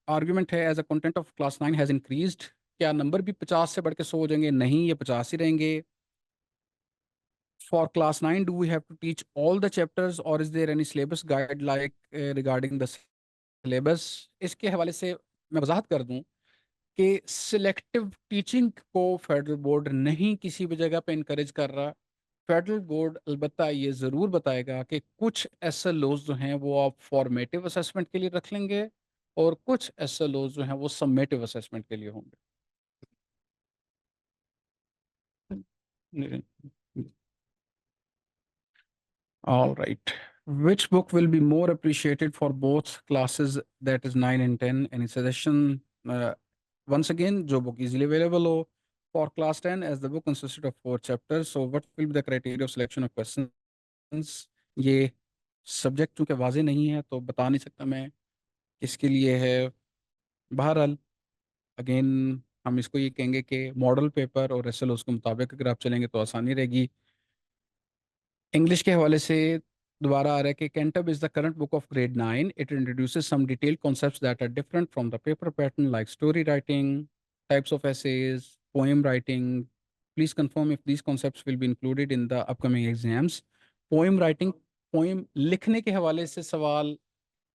آرگومنٹ ہے as a content of class 9 has increased. کیا نمبر بھی 50 سے بڑھ کے 100 ہو جائیں گے؟ نہیں، یہ 50 ہی رہیں گے. For class 9, do we have to teach all the chapters or is there any syllabus guide like regarding the syllabus? اس کے حوالے سے میں وضاحت کر دوں کہ سلیکٹو ٹیچنگ کو فیڈرل بورڈ نہیں کسی بھی جگہ پہ انکریج کر رہا. فیڈرل بورڈ البتہ یہ ضرور بتائے گا کہ کچھ ایس ایل اوز جو ہیں وہ آپ فارمیٹیو اسیسمنٹ کے لیے رکھ لیں گے اور کچھ ایس ایل اوز جو ہیں وہ سمیٹیو اسیسمنٹ کے لیے ہوں گے. All right. Which book will be more appreciated for both classes, that is 9 and 10? Any suggestion? Once again, jo book easily available ho. For class 10, as the book consisted of 4 chapters, so what will be the criteria of selection of questions? یہ subject چونکہ واضح نہیں ہے تو بتا نہیں سکتا میں کس کے لیے ہے. بہرحال اگین ہم اس کو یہ کہیں گے کہ ماڈل پیپر اور ایس ایل اوز کے مطابق اگر آپ چلیں گے تو آسانی رہے گی. انگلش کے حوالے سے دوبارہ آ رہا ہے کہ کینٹب is the current book of grade 9. It introduces some detailed concepts that are different from the paper pattern like story writing, types of essays, poem writing. Please confirm if these concepts will be included in the upcoming exams. Poem writing, poem لکھنے کے حوالے سے سوال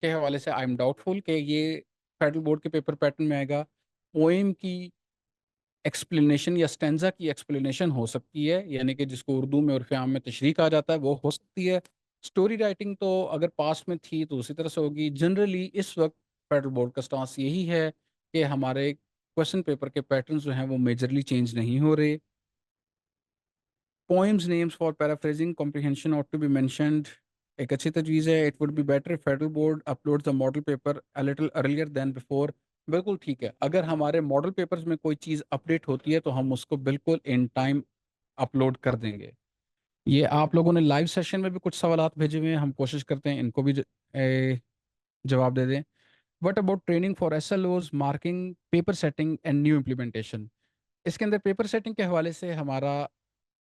کے حوالے سے I am doubt فل کہ یہ فیڈرل بورڈ کے پیپر پیٹرن میں آئے گا. پوئم کی ایکسپلینیشن یا اسٹینزا کی ایکسپلینیشن ہو سکتی ہے، یعنی کہ جس کو اردو میں عرف عام میں تشریح کہا جاتا ہے، وہ ہو سکتی ہے. اسٹوری رائٹنگ تو اگر پاسٹ میں تھی تو اسی طرح سے ہوگی. جنرلی اس وقت فیڈرل بورڈ کا سٹانس یہی ہے کہ ہمارے کوشچن پیپر کے پیٹرنز جو ہیں وہ میجرلی چینج نہیں ہو رہے. Poems names for paraphrasing comprehension ought to be mentioned. ایک اچھی تجویز ہے. It would be better federal board upload the model paper a little earlier than before. بالکل ٹھیک ہے، اگر ہمارے ماڈل پیپرز میں کوئی چیز اپڈیٹ ہوتی ہے تو ہم اس کو بالکل ان ٹائم اپلوڈ کر دیں گے. یہ آپ لوگوں نے لائیو سیشن میں بھی کچھ سوالات بھیجے ہوئے ہیں، ہم کوشش کرتے ہیں ان کو بھی جواب دے دیں. What about training for S L Os, marking, paper setting and new implementation? اس کے اندر پیپر سیٹنگ کے حوالے سے ہمارا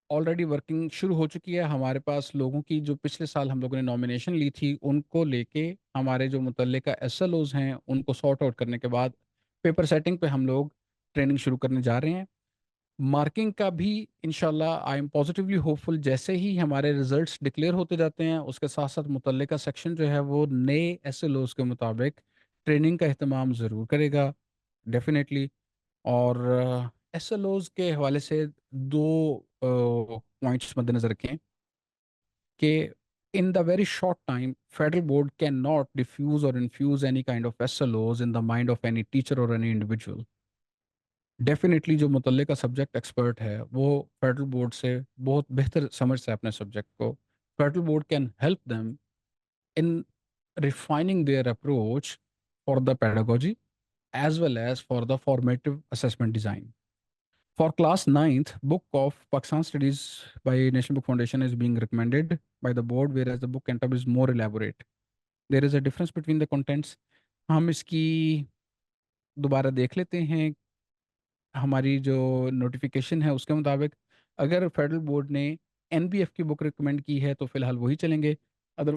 آلریڈی ورکنگ شروع ہو چکی ہے. ہمارے پاس لوگوں کی جو پچھلے سال ہم لوگوں نے نامینیشن لی تھی ان کو لے کے ہمارے جو متعلقہ ایس ایل اوز ہیں ان کو سارٹ آؤٹ کرنے کے بعد پیپر سیٹنگ پہ ہم لوگ ٹریننگ شروع کرنے جا رہے ہیں. مارکنگ کا بھی انشاءاللہ آئی ایم پازیٹیولی ہوپ فل. جیسے ہی ہمارے ریزلٹس ڈکلیئر ہوتے جاتے ہیں اس کے ساتھ ساتھ متعلقہ سیکشن جو ہے وہ نئے ایس ایل اوز کے مطابق ٹریننگ کا اہتمام ضرور کرے گا ڈیفینیٹلی. اور ایس ایل اوز کے حوالے سے دو پوائنٹس مد نظر رکھیں کہ in the very short time, Federal Board cannot diffuse or infuse any kind of SLOs in the mind of any teacher or any individual. Definitely جو متعلقہ سبجیکٹ ایکسپرٹ ہے وہ فیڈرل بورڈ سے بہت بہتر سمجھتا ہے اپنے سبجیکٹ کو. Federal board can help them in refining their approach for the pedagogy as well as for the formative assessment design. For class 9th, book of Pakistan Studies by National Book Foundation is being recommended by the board, whereas the book Cantab is more elaborate. There is a difference between the contents. ہم اس کی دوبارہ دیکھ لیتے ہیں. ہماری جو notification ہے اس کے مطابق اگر فیڈرل بورڈ نے این بی ایف کی بک ریکمینڈ کی ہے تو فی الحال وہی چلیں گے. ادر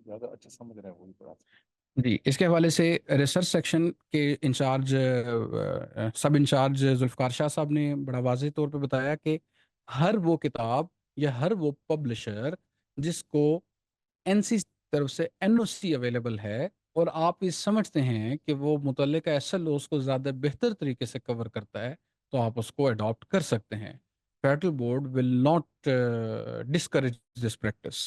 زیادہ اچھا سمجھ رہے ہیں وہی پڑھا.
جی اس کے حوالے سے ریسرچ سیکشن کے انچارج سب انچارج ذوالفقار شاہ صاحب نے بڑا واضح طور پہ بتایا کہ ہر وہ کتاب یا ہر وہ پبلشر جس کو این سی طرف سے این او سی اویلیبل ہے اور آپ یہ سمجھتے ہیں کہ وہ متعلقہ ایس ایل اوز کو زیادہ بہتر طریقے سے کور کرتا ہے تو آپ اس کو اڈاپٹ کر سکتے ہیں. Federal board will not discourage this practice.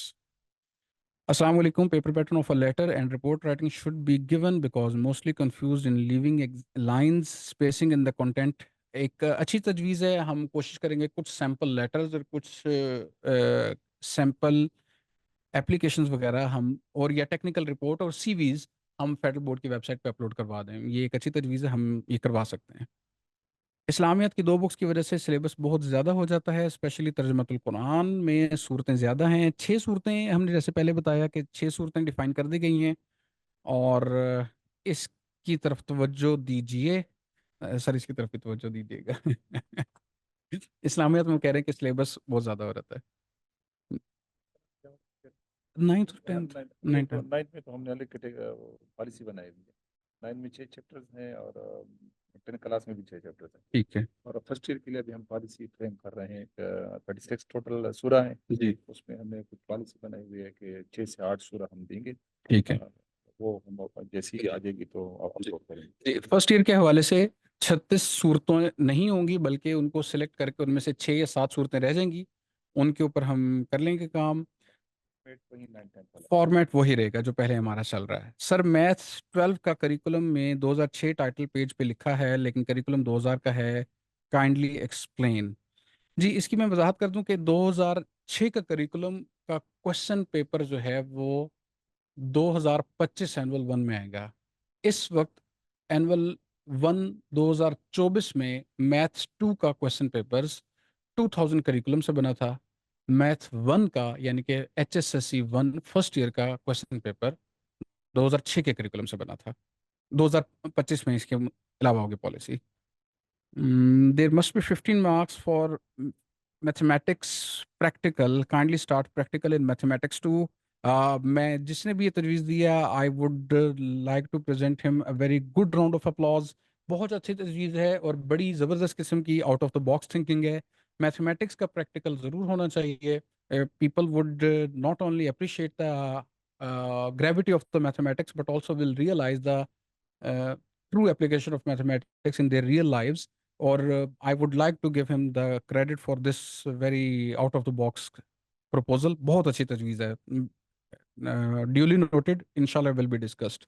السلام علیکم. Paper pattern of a letter and report writing should be given because mostly confused in leaving lines spacing in the content. ایک اچھی تجویز ہے. ہم کوشش کریں گے کچھ سیمپل لیٹرز اور کچھ سیمپل اپلیکیشنز وغیرہ ہم اور یا ٹیکنیکل رپورٹ اور سی ویز ہم فیڈرل بورڈ کی ویب سائٹ پہ اپلوڈ کروا دیں. یہ ایک اچھی تجویز ہے, ہم یہ کروا سکتے ہیں. اسلامیات کی 2 بکس کی وجہ سے سلیبس بہت زیادہ ہو جاتا ہے, اسپیشلی ترجمۃ القرآن میں صورتیں زیادہ ہیں. 6 صورتیں ہم نے جیسے پہلے بتایا کہ 6 صورتیں ڈیفائن کر دی گئی ہیں اور اس کی طرف توجہ دیجیے. سر اس کی طرف بھی توجہ دیجیے گا. اسلامیات میں کہہ رہے ہیں کہ سلیبس بہت زیادہ ہو رہتا ہے. 9th 10th 9th
نائنتھ میں تو ہم نے پالیسی بنائی ہوئی ہے. 9 میں 6 چیپٹرز ہیں اور 10 کلاس میں بھی 6 چیپٹرز ہیں.
ٹھیک ہے
اور فرسٹ ایئر کے لیے بھی ہم پالیسی فریم کر رہے ہیں. 36 ٹوٹل سورہ ہیں.
جی
اس میں ہم نے کچھ پالیسی بنائی ہوئی ہے کہ 6 سے 8 سورہ ہم دیں گے.
ٹھیک ہے.
وہ ہم جیسی آ جائے گی تو آپ اپلوڈ کریں گے.
جی فرسٹ ایئر کے حوالے سے 36 صورتیں نہیں ہوں گی بلکہ ان کو سلیکٹ کر کے ان میں سے 6 یا 7 صورتیں رہ جائیں گی. ان کے اوپر ہم کر لیں گے کام. فارمیٹ وہی رہے گا جو پہلے ہمارا چل رہا ہے. سر میتھس 12 کا کریکولم میں 2006 ٹائٹل پیج پہ لکھا ہے لیکن کریکولم 2000 کا ہے. Kindly explain. جی اس کی میں وضاحت کر دوں کہ 2006 کا کریکولم کا کوشچن پیپر جو ہے وہ 2025 اینول 1 میں آئے گا. اس وقت اینول 1 2024 میں میتھس 2 کا کوشچن پیپرز 2000 کریکولم سے بنا تھا. میتھ 1 کا یعنی کہ H S S C 1 first year کا کوشچن پیپر 2006 کے کریکولم سے بنا تھا. 2025 میں اس کے علاوہ ہوگی policy. There must be 15 marks for mathematics practical. Kindly start practical in mathematics 2. میں جس نے بھی یہ تجویز دیا I would like to present ہم a very good round of applause. بہت اچھی تجویز ہے اور بڑی زبردست قسم کی out of the box thinking ہے. میتھمیٹکس کا پریکٹیکل ضرور ہونا چاہیے. People would not only appreciate the gravity of the mathematics but also will realize the true application of mathematics in their real lives. Or I would like to give him the credit for this very out of the box proposal. بہت اچھی تجویز ہے. Duly noted, inshallah will be discussed.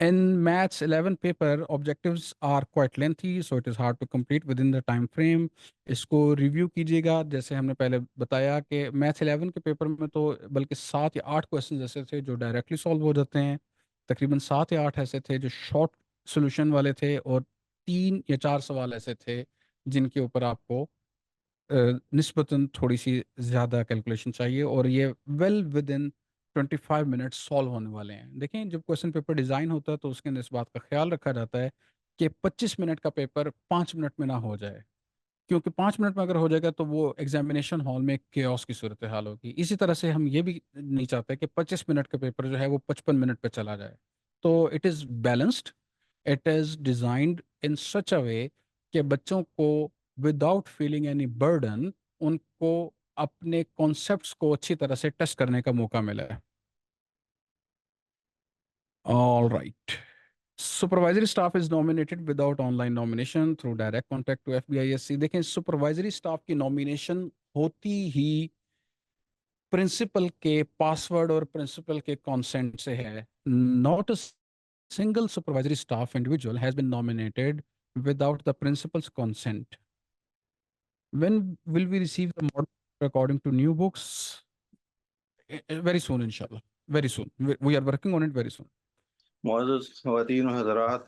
In Maths 11 paper, objectives are quite lengthy, so it is hard to complete within the time frame. اس کو review کیجیے گا. جیسے ہم نے پہلے بتایا کہ Maths 11 کے پیپر میں تو بلکہ 7 یا 8 کویشچنز ایسے تھے جو ڈائریکٹلی سالو ہو جاتے ہیں. تقریباً 7 یا 8 ایسے تھے جو شارٹ سولوشن والے تھے اور 3 یا 4 سوال ایسے تھے جن کے اوپر آپ کو نسبتاً تھوڑی سی زیادہ کیلکولیشن چاہیے اور یہ well within 25 minute solve ہونے والے ہیں. دیکھیں جب کویشچن پیپر ڈیزائن ہوتا ہے تو اس کے اندر اس بات کا خیال رکھا جاتا ہے کہ 25 منٹ کا پیپر 5 منٹ میں نہ ہو جائے, کیونکہ 5 منٹ میں اگر ہو جائے گا تو وہ ایگزامینیشن ہال میں کیوس کی صورتحال ہوگی. اسی طرح سے ہم یہ بھی نہیں چاہتے کہ 25 منٹ کا پیپر جو ہے وہ 55 منٹ پہ چلا جائے. تو it is balanced, it is designed in such a way کہ بچوں کو وداؤٹ فیلنگ اینی برڈن ان کو اپنے کانسیپٹس کو اچھی طرح سے ٹیسٹ کرنے کا موقع ملا ہے. All right. Supervisory staff is nominated without online nomination through direct contact to FBISC. دیکھیں سپروائزری اسٹاف کی نامینیشن ہوتی ہی پرنسپل کے پاسورڈ اور پرنسپل کے کانسینٹ سے ہے. Not a single supervisory staff individual has been nominated without the principal's consent. When will we receive the model according to new books? Very soon, inshallah. Very soon. We are working on it very soon.
معزز خواتین و حضرات,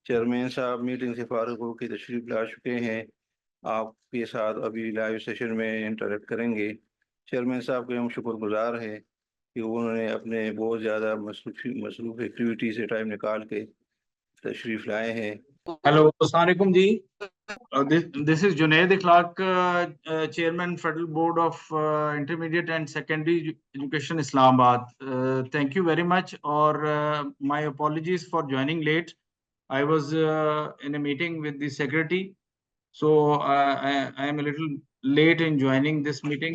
chairman صاحب meeting سے فارغ ہو کے تشریف لا چکے ہیں. آپ کے ساتھ ابھی لائیو سیشن میں انٹریکٹ کریں گے. چیئرمین صاحب کے ہم شکر گزار ہیں کہ انہوں نے اپنے بہت زیادہ مصروف ایکٹیویٹی سے ٹائم نکال کے تشریف لائے ہیں.
ہیلو السلام علیکم جی. دس is Junaid Akhlaq, chairman federal board of intermediate and secondary education Islamabad. thank you very much. Or my apologies for joining late. I was in a meeting with the secretary, so I am a little late in joining this meeting.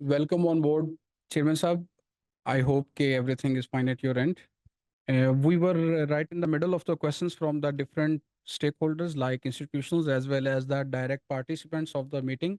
Welcome on board, Chairman Sahab. I hope everything is fine at your end. We were right in the middle of the questions from the different stakeholders like institutions as well as the direct participants of the meeting.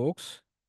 books?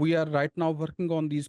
we are right now working on these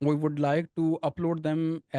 We would like to upload them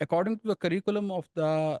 According to the curriculum of the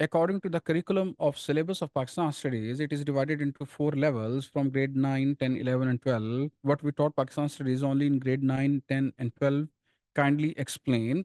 According to the curriculum of syllabus of Pakistan Studies, it is divided into 4 levels from grade 9, 10, 11 and 12. What we taught Pakistan Studies only in grade 9, 10 and 12. Kindly explain.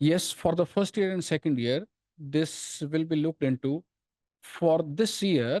Yes, for the first year and second year, this will be looked into. For this year,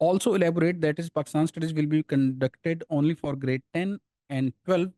Also elaborate that is Pakistan studies will be conducted only for grade 10 and 12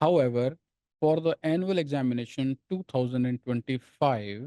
However, for the annual examination 2025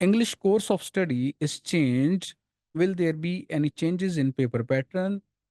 English course of study is changed. Will there be any changes in paper pattern?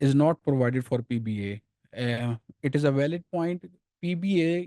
is not provided for PBA. It is a valid point. PBA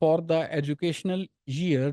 for the educational year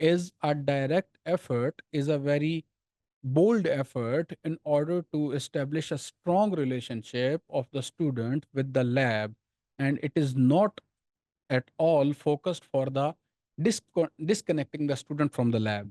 is a direct effort, is a very bold effort in order to establish a strong relationship of the student with the lab, and it is not at all focused for the disconnecting the student from the lab.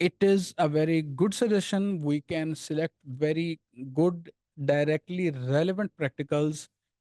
It is a very good suggestion. We can select very good directly relevant practicals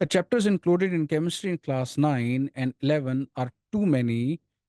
The chapters included in chemistry in class 9 and 11 are too many.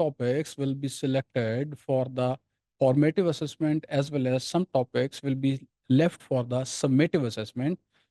topics will be selected for the formative assessment as well as some topics will be left for the summative assessment.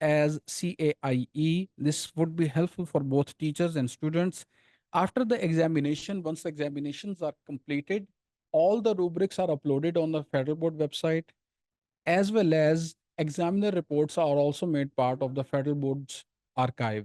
as CAIE. This would be helpful for both teachers and students. After the examination, once the examinations are completed, all the rubrics are uploaded on the Federal Board website, as well as examiner reports are also made part of the Federal Board's archive.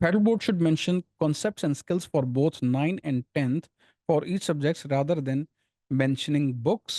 Federal Board should mention concepts and skills for both 9 and 10th for each subjects rather than mentioning books.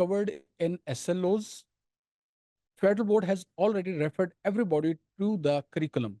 covered in SLOs. Federal Board has already referred everybody to the curriculum.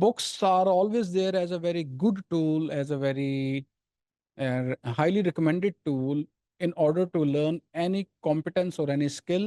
Books are always there as a very good tool, as a very highly recommended tool in order to learn any competence or any skill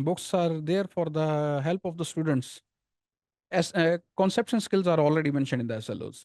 books are there for the help of the students. As concepts and skills are already mentioned in the SLOs.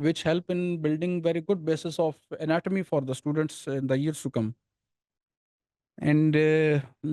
which help in building very good basis of anatomy for the students in the years to come. And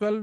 12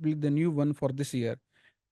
will the new one for this year.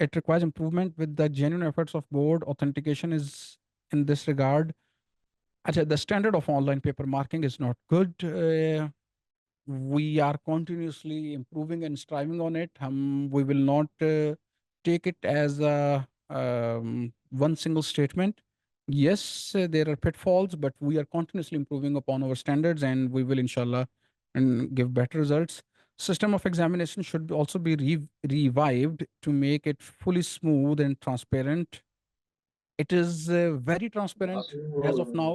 it requires improvement with the genuine efforts of board authentication is in this regard. Achha, the standard of online paper marking is not good. We are continuously improving and striving on it. We will not take it as a one single statement. Yes, there are pitfalls, but we are continuously improving upon our standards, and we will, inshallah, and give better results. System of examination should also be revived to make it fully smooth and transparent. It is very transparent as of now.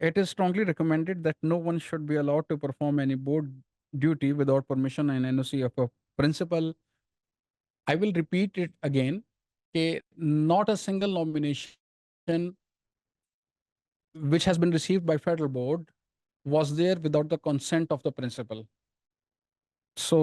It is strongly recommended that no one should be allowed to perform any board duty without permission and NOC of a principal. I will repeat it again. Not a single nomination which has been received by federal board was there without the consent of the principal. So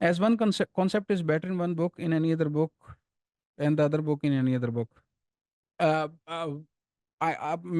As one concept is better in one book in any other book and the other book in any other book.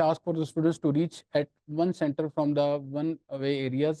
task for the students to reach at one center from the one away areas.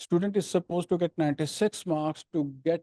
Student is supposed to get 96 marks to get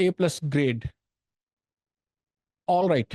A+ grade. All right.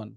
1.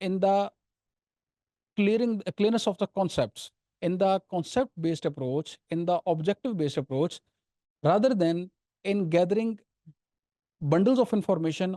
in the clearness of the concepts, in the concept based approach, in the objective based approach, rather than in gathering bundles of information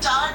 4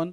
1,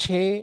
6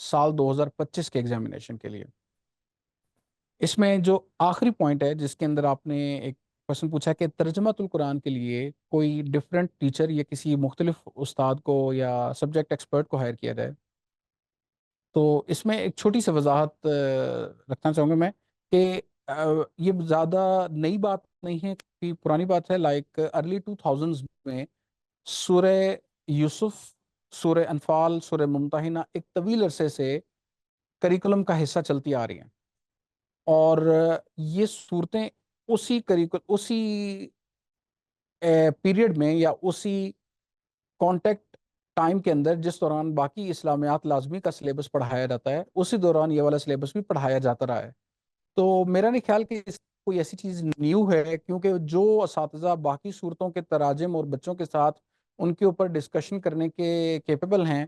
سال 2025 کے examination کے لیے. اس میں جو آخری point ہے جس کے اندر آپ نے ایک کوشچن پوچھا کہ ترجمۃ القرآن کے لیے کوئی ڈفرینٹ ٹیچر یا کسی مختلف استاد کو یا سبجیکٹ ایکسپرٹ کو ہائر کیا جائے. تو اس میں ایک چھوٹی سی وضاحت رکھنا چاہوں گا میں کہ یہ زیادہ نئی بات نہیں ہے، پرانی بات ہے. لائک ارلی 2000s میں سورہ یوسف، سورہ انفال، سورہ ممتحنہ ایک طویل عرصے سے کریکولم کا حصہ چلتی آ رہی ہیں، اور یہ صورتیں اسی پیریڈ میں یا اسی کانٹیکٹ ٹائم کے اندر جس دوران باقی اسلامیات لازمی کا سلیبس پڑھایا جاتا ہے، اسی دوران یہ والا سلیبس بھی پڑھایا جاتا رہا ہے. تو میرا نہیں خیال کہ اس کوئی ایسی چیز نیو ہے، کیونکہ جو اساتذہ باقی صورتوں کے تراجم اور بچوں کے ساتھ ان کے اوپر ڈسکشن کرنے کے کیپیبل ہیں،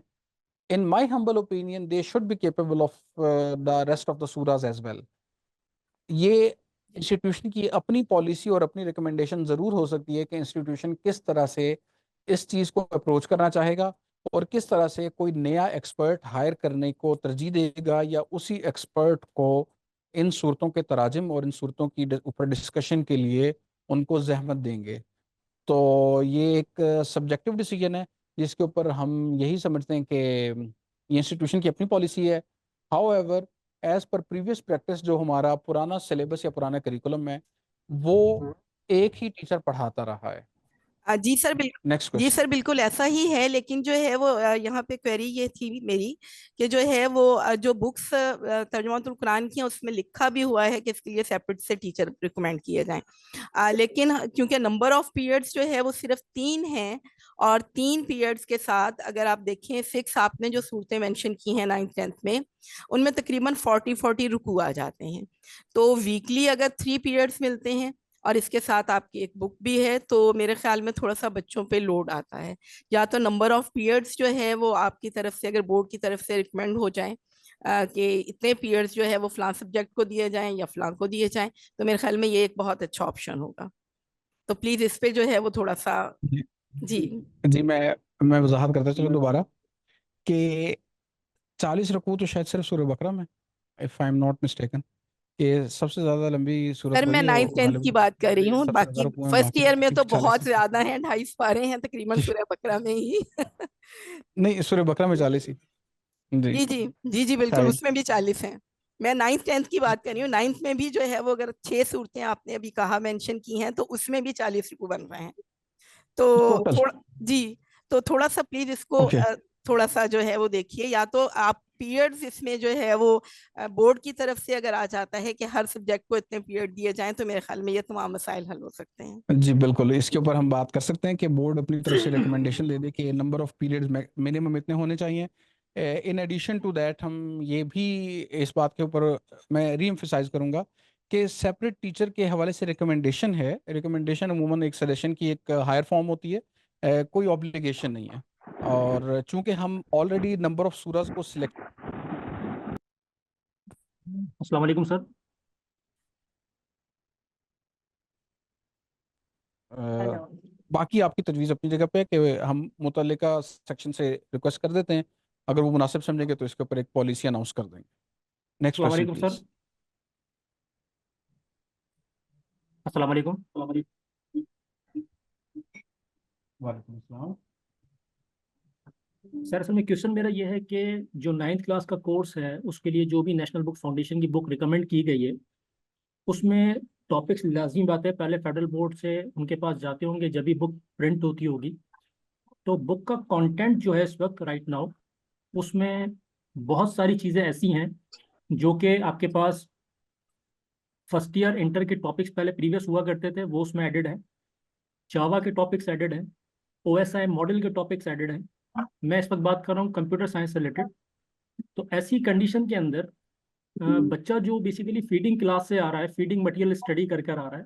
in my humble opinion they should be capable of the rest of the surahs as well. یہ انسٹیٹیوشن کی اپنی پالیسی اور اپنی ریکمنڈیشن ضرور ہو سکتی ہے کہ انسٹیٹیوشن کس طرح سے اس چیز کو اپروچ کرنا چاہے گا اور کس طرح سے کوئی نیا ایکسپرٹ ہائر کرنے کو ترجیح دے گا، یا اسی ایکسپرٹ کو ان صورتوں کے تراجم اور ان صورتوں کی اوپر ڈسکشن کے لیے ان کو زحمت دیں گے. تو یہ ایک سبجیکٹو ڈیسیجن ہے جس کے اوپر ہم یہی سمجھتے ہیں کہ یہ انسٹیٹیوشن کی اپنی پالیسی ہے. How ever as per previous practice جو ہمارا پرانا سلیبس یا پرانا کریکولم ہے وہ ایک ہی ٹیچر پڑھاتا رہا ہے.
جی سر بالکل،
نیکسٹ
جی سر بالکل ایسا ہی ہے، لیکن جو ہے وہ یہاں پہ کوئری یہ تھی میری کہ جو ہے وہ جو بکس ترجمۃ القرآن کی ہیں اس میں لکھا بھی ہوا ہے کہ اس کے لیے سیپریٹ سے ٹیچر ریکمینڈ کیے جائیں، لیکن کیونکہ نمبر آف پیریڈس جو ہے وہ صرف 3 ہیں، اور 3 پیریڈس کے ساتھ اگر آپ دیکھیں 6 آپ نے جو صورتیں مینشن کی ہیں 9th 10th میں، ان میں تقریباً 40 رکوع آ جاتے ہیں. تو ویکلی اگر 3 پیریڈس ملتے ہیں اور اس کے ساتھ آپ کی ایک بک بھی ہے، تو میرے خیال میں تھوڑا سا بچوں پہ لوڈ آتا ہے. یا تو نمبر آف پیریڈس جو ہے وہ آپ کی طرف سے، اگر بورڈ کی طرف سے ریکمینڈ ہو جائیں کہ اتنے پیریڈس جو ہے وہ فلاں سبجیکٹ کو دیے جائیں یا فلاں کو دیے جائیں، تو میرے خیال میں یہ ایک بہت اچھا آپشن ہوگا. تو پلیز اس پہ جو ہے وہ تھوڑا سا جی
میں وضاحت کرتا چلوں دوبارہ کہ 40 رکوع تو شاید صرف سورہ بقرہ میں، if I'm not mistaken، یہ سب سے زیادہ لمبی صورت
سر میں 9th 10th کی بات کر رہی ہوں، باقی فرسٹ ایئر میں تو بہت زیادہ ہیں، 2.5 پارے ہیں تقریباً سورہ بقرہ میں ہی.
نہیں، سورہ بقرہ میں 40 ہی.
جی بالکل، اس میں بھی 40 ہیں. میں 9th 10th کی بات کر رہی ہوں. 9th میں بھی جو ہے وہ اگر 6 صورتیں آپ نے ابھی کہا مینشن کی ہیں تو اس میں بھی 40 رکوع بن رہے ہیں. تو تو تھوڑا سا پلیز اس کو تھوڑا سا جو ہے وہ دیکھیے، یا تو آپ پیریڈز اس میں جو ہے وہ بورڈ کی طرف سے اگر آ جاتا ہے کہ ہر سبجیکٹ کو اتنے پیریڈ دیے جائیں تو میرے خیال میں یہ تمام مسائل حل ہو سکتے ہیں.
جی بالکل، اس کے اوپر ہم بات کر سکتے ہیں کہ بورڈ اپنی طرف سے ریکمنڈیشن دے دے کہ نمبر آف پیریڈز منیمم اتنے ہونے چاہیے. ان ایڈیشن ٹو دیٹ ہم یہ بھی اس بات کے اوپر میں ری ایمفسائز کروں گا کہ سیپریٹ ٹیچر کے حوالے سے ریکمنڈیشن ہے. ریکمنڈیشن عموماً ایک سجیشن کی ایک ہائر فارم ہوتی ہے، کوئی اوبلیگیشن نہیں ہے. اور چونکہ ہم آلریڈی نمبر آف سورہز کو سلیکٹ.
السلام علیکم سر.
باقی آپ کی تجویز اپنی جگہ پہ کہ ہم متعلقہ سیکشن سے ریکویسٹ کر دیتے ہیں، اگر وہ مناسب سمجھیں گے تو اس کے اوپر ایک پالیسی اناؤنس کر دیں گے. نیکسٹ
السلام
کوسچن
علیکم سر. السلام علیکم.
وعلیکم السلام.
سر اصل میں کوشچن میرا یہ ہے کہ جو 9th کلاس کا کورس ہے اس کے لیے جو بھی نیشنل بک فاؤنڈیشن کی بک ریکمینڈ کی گئی ہے اس میں ٹاپکس لازمی بات ہے پہلے فیڈرل بورڈ سے ان کے پاس جاتے ہوں گے جب بھی بک پرنٹ ہوتی ہوگی. تو بک کا کانٹینٹ جو ہے اس وقت رائٹ ناؤ اس میں بہت ساری چیزیں ایسی ہیں جو کہ آپ کے پاس فرسٹ ایئر انٹر کے ٹاپکس پہلے پریویس ہوا کرتے تھے، وہ اس میں ایڈڈ ہیں. جاوا کے ٹاپکس ایڈڈ ہیں، او ایس آئی ماڈل کے ٹاپکس ایڈڈ ہیں. میں اس وقت بات کر رہا ہوں کمپیوٹر سائنس سے ریلیٹڈ. تو ایسی کنڈیشن کے اندر بچہ جو بیسیکلی فیڈنگ کلاس سے آ رہا ہے، فیڈنگ مٹیریل اسٹڈی کر آ رہا ہے،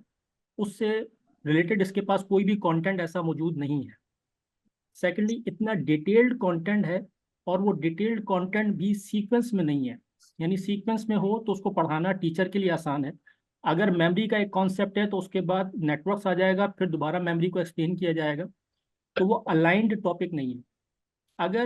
اس سے ریلیٹڈ اس کے پاس کوئی بھی کانٹینٹ ایسا موجود نہیں ہے. سیکنڈلی اتنا ڈیٹیلڈ کانٹینٹ ہے اور وہ ڈیٹیلڈ کانٹینٹ بھی سیکوینس میں نہیں ہے. یعنی سیکوینس میں ہو تو اس کو پڑھانا ٹیچر کے لیے آسان ہے. اگر میموری کا ایک کانسیپٹ ہے تو اس کے بعد نیٹ ورکس آ جائے گا، پھر دوبارہ میموری کو ایکسپلین کیا جائے گا. تو وہ الائنڈ ٹاپک نہیں ہے. اگر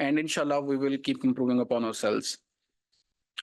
and inshallah we will keep improving upon ourselves.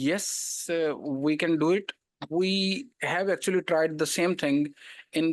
yes, we can do it. We have actually tried the same thing in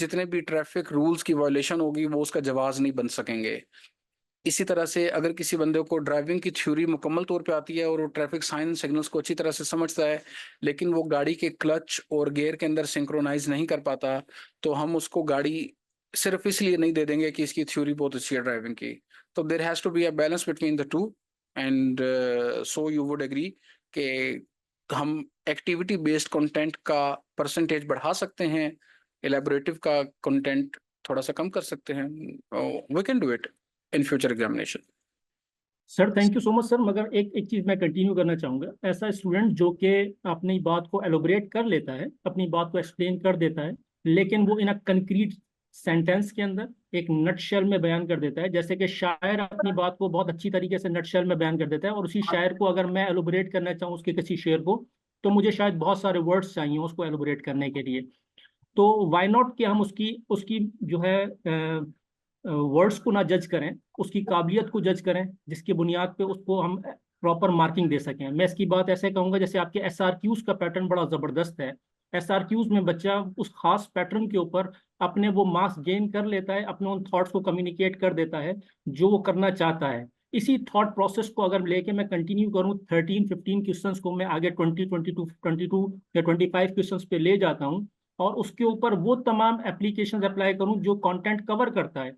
جتنے بھی ٹریفک رولز کی وائلیشن ہوگی وہ اس کا جواز نہیں بن سکیں گے. اسی طرح سے اگر کسی بندے کو ڈرائیونگ کی تھیوری مکمل طور پہ آتی ہے اور وہ ٹریفک سائن سگنلز کو اچھی طرح سے سمجھتا ہے لیکن وہ گاڑی کے کلچ اور گیئر کے اندر سنکرونائز نہیں کر پاتا تو ہم اس کو گاڑی صرف اس لیے نہیں دے دیں گے کہ اس کی تھیوری بہت اچھی ہے ڈرائیونگ کی. تو there has to be a balance between the two and so you would agree کہ ہم ایکٹیویٹی بیسڈ کنٹینٹ کا پرسنٹیج بڑھا سکتے ہیں, الیبوریٹو کا کنٹینٹ تھوڑا سا کم کر سکتے ہیں. We can do it in future examination.
Sir thank you so much sir. مگر ایک چیز میں کنٹینیو کرنا چاہوں گا. ایسا اسٹوڈنٹ جو کہ اپنی بات کو ایلوبریٹ کر لیتا ہے, اپنی بات کو ایکسپلین کر دیتا ہے, لیکن وہ ان اے کنکریٹ سینٹینس کے اندر ایک نٹ شیل میں بیان کر دیتا ہے, جیسے کہ شاعر اپنی بات کو بہت اچھی طریقے سے نٹ شیل میں بیان کر دیتا ہے, اور اسی شاعر کو اگر میں ایلوبریٹ کرنا چاہوں اس کے کسی شعر کو تو مجھے شاید بہت سارے ورڈز چاہیے اس کو ایلوبریٹ کرنے کے لیے. تو وائی ناٹ کہ ہم اس کی جو ہے ورڈز کو نہ جج کریں, اس کی قابلیت کو جج کریں جس کی بنیاد پہ اس کو ہم پراپر مارکنگ دے سکیں. میں اس کی بات ایسے کہوں گا جیسے آپ کے ایس آر کیوز کا پیٹرن بڑا زبردست ہے. ایس آر کیوز میں بچہ اس خاص پیٹرن کے اوپر اپنے وہ مارکس گین کر لیتا ہے, اپنے ان تھاٹس کو کمیونیکیٹ کر دیتا ہے جو وہ کرنا چاہتا ہے. اسی تھاٹ پروسیس کو اگر لے کے میں کنٹینیو کروں 13-15 کوسچنس کو میں آگے 22 یا 25 کوسچنس پہ لے جاتا ہوں اور اس کے اوپر وہ تمام اپلیکیشنز اپلائی کروں جو کانٹینٹ کور کرتا ہے,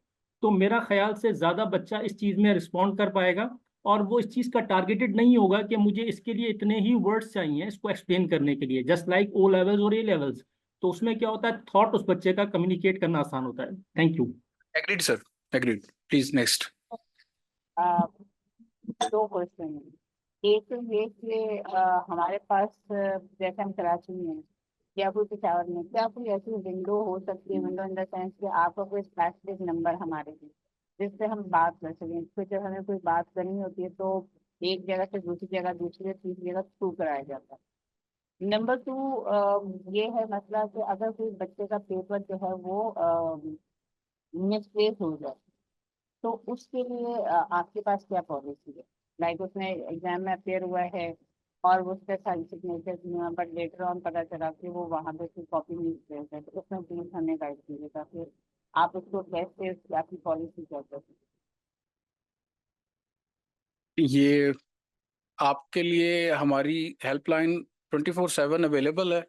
تو میرا خیال سے زیادہ بچہ اس چیز میں رسپونڈ کر پائے گا اور وہ اس چیز کا ٹارگیٹڈ نہیں ہوگا کہ مجھے اس کے لیے اتنے ہی ورڈز چاہیے اس کو ایکسپلین کرنے کے لیے, جسٹ لائک او لیولز اور اے لیولز. تو اس میں کیا ہوتا ہے, تھاٹ اس بچے کا کمیونیکیٹ کرنا آسان ہوتا ہے. Thank you.
Agreed sir, agreed. Please next.
دو کوشچن ہیں. ایک تو یہ کہ ہمارے پاس جیسے ہم کراچی میں ہیں یا کوئی پشاور میں, کیا کوئی ایسی ونڈو ہو سکتی ہے, ونڈو ان دا سینس کہ آپ کا کوئی اسپیسیفک نمبر ہمارے لیے جس سے ہم بات کر سکیں. پھر جب ہمیں کوئی بات کرنی ہوتی ہے تو ایک جگہ سے دوسری جگہ, دوسری سے تیسری جگہ تھرو کرایا جاتا ہے. نمبر 2 یہ ہے مسئلہ کہ اگر کوئی بچے کا پیپر جو ہے وہ مس پلیس ہو جائے تو اس کے لیے آپ کے پاس کیا پالیسی ہے؟ لائک اس نے ایگزام میں اپیئر ہوا ہے اور اس پہ ساری سگنیچر ہوئے ہیں بٹ لیٹر آن پتا چلا کہ وہ وہاں پہ کوئی کاپی نہیں پلیس ہے, تو اس میں پلیز ہمیں گائڈ کیجیے گا پھر آپ اس کو کیسے آپ کی پالیسی کیا کر سکتے.
یہ آپ کے لیے ہماری ہیلپ لائن 24/7 اویلیبل ہے.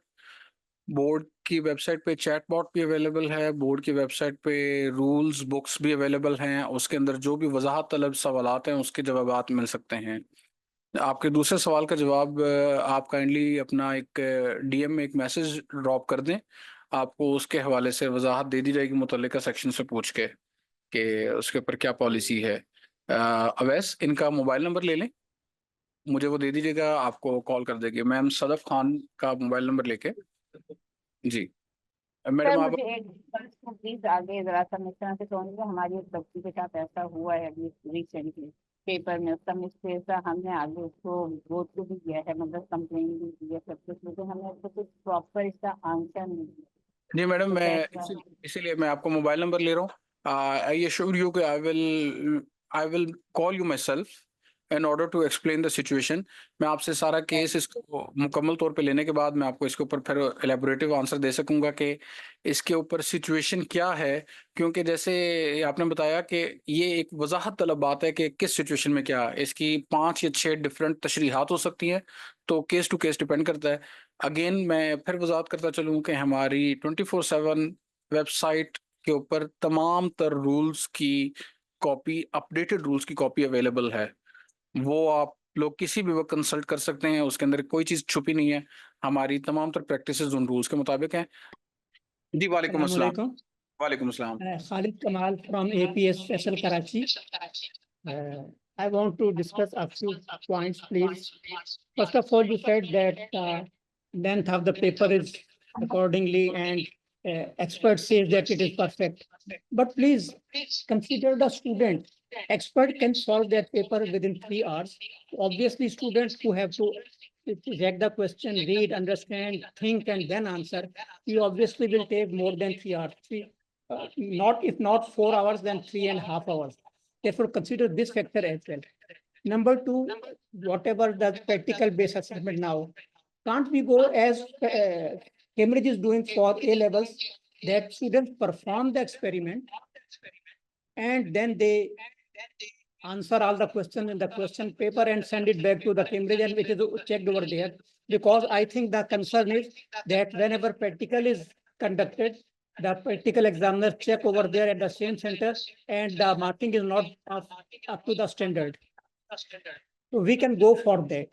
بورڈ کی ویب سائٹ پہ چیٹ باٹ بھی اویلیبل ہے, بورڈ کی ویب سائٹ پہ رولز بکس بھی اویلیبل ہیں, اس کے اندر جو بھی وضاحت طلب سوالات ہیں اس کے جوابات مل سکتے ہیں. آپ کے دوسرے سوال کا جواب آپ کائنڈلی اپنا ایک ڈی ایم میں ایک میسج ڈراپ کر دیں, آپ کو اس کے حوالے سے وضاحت دے دی جائے گی متعلقہ سیکشن سے پوچھ کے کہ اس کے اوپر کیا پالیسی ہے. اویس ان کا موبائل نمبر لے لیں, مجھے وہ دے دیجیے گا, آپ کو کال کر دے گی میم صدف خان کا موبائل نمبر لے کے. جی میڈم آپ
مجھے ایک پلیز آگے ذرا سا اس طرح سے کہوں گی, ہماری ایک بچی کے ساتھ ایسا ہوا ہے ابھی ریسنٹلی پیپر میں, اس کا مسٹیک ہم نے آگے اس کو گو تھرو بھی کیا ہے, مطلب کمپلین بھی کی ہے سب کچھ, لیکن ہمیں اس کو کچھ پراپر اس کا آنسر نہیں دیا.
جی میڈم میں اسی لیے میں آپ کو موبائل نمبر لے رہا ہوں. آئی ایشور یو کہ I will call you myself in order to explain the situation. میں آپ سے سارا کیس اس کو مکمل طور پہ لینے کے بعد میں آپ کو اس کے اوپر پھر الیبوریٹو آنسر دے سکوں گا کہ اس کے اوپر سچویشن کیا ہے, کیونکہ جیسے آپ نے بتایا کہ یہ ایک وضاحت طلب بات ہے کہ کس سچویشن میں کیا, اس کی 5 یا 6 ڈفرینٹ تشریحات ہو سکتی ہیں, تو کیس ٹو کیس ڈپینڈ کرتا ہے. اگین میں پھر وضاحت کرتا چلوں کہ ہماری 24/7 ویب سائٹ کے اوپر تمام تر رولز کی کاپی, اپڈیٹڈ رولز کی کاپی اویلیبل ہے, وہ آپ لوگ کسی بھی وقت کنسلٹ کر سکتے ہیں. اس کے اندر کوئی چیز چھپی نہیں ہے, ہماری تمام تر پریکٹسز ان رولز کے مطابق ہیں. جی وعلیکم السلام. وعلیکم السلام.
Khalid Kamal from APS Special Karachi. I want to discuss a few points, please. First of all, you said that length of the paper is accordingly and expert says that it is perfect. But please consider the student. Expert can solve that paper within 3 hours. Obviously, students who have to check the question, read, understand, think, and then answer, you obviously will take more than 3 hours. If not 4 hours, then 3.5 hours. Therefore, consider this factor as well. Number 2, whatever the practical based assessment now, can't we go as Cambridge is doing for A levels? that students perform the experiment and then they answer all the questions in the question paper and send it back to the Cambridge, and which is checked over there. Because I think the concern is that whenever practical is conducted, the practical examiners check over there at the same center and the marking is not up to the standard. So we can go for that.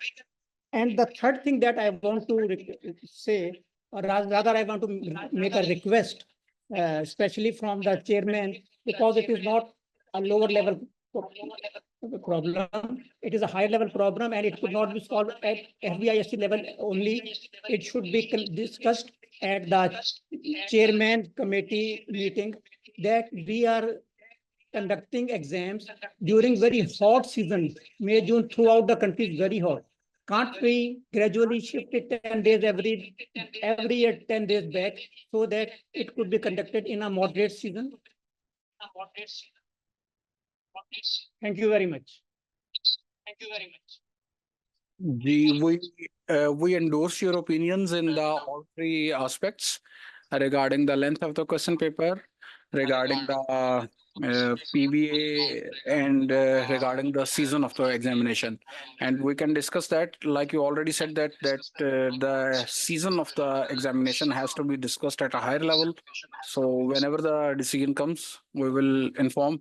And the third thing that I want to say, or rather I want to make a request, especially from the chairman, because it is not a lower level problem, it is a higher level problem, and it could not be solved at FBIST level only. It should be discussed at the chairman committee meeting, that we are conducting exams during very hot season. May, June, throughout the country is very hot. Can't we gradually shift it 10 days every year, 10 days back, so that it could be conducted in a moderate season? Thank you very much.
We endorse your opinions in the all three aspects regarding the length of the question paper, regarding the PBA, and regarding the season of the examination. And we can discuss that, like you already said, that the season of the examination has to be discussed at a higher level. So whenever the decision comes, we will inform.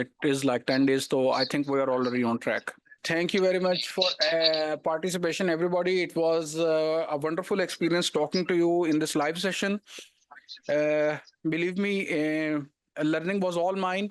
It is like 10 days, so I think we are already on track. Thank you very much for participation, everybody. It was a wonderful experience talking to you in this live session. Believe me, learning was all mine.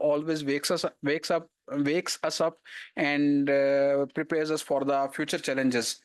always wakes us up and prepares us for the future challenges.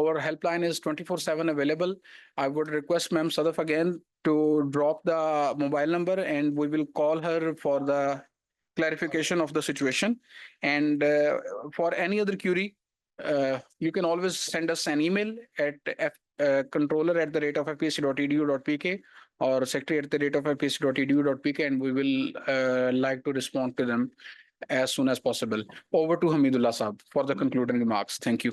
our helpline is 24/7 available. I would request Ma'am Sadaf again to drop the mobile number and we will call her for the clarification of the situation. And for any other query, you can always send us an email at controller@fpsc.edu.pk or secretary@fpsc.edu.pk, and we will like to respond to them as soon as possible. Over to Hamidullah Sahab for the concluding remarks. Thank you.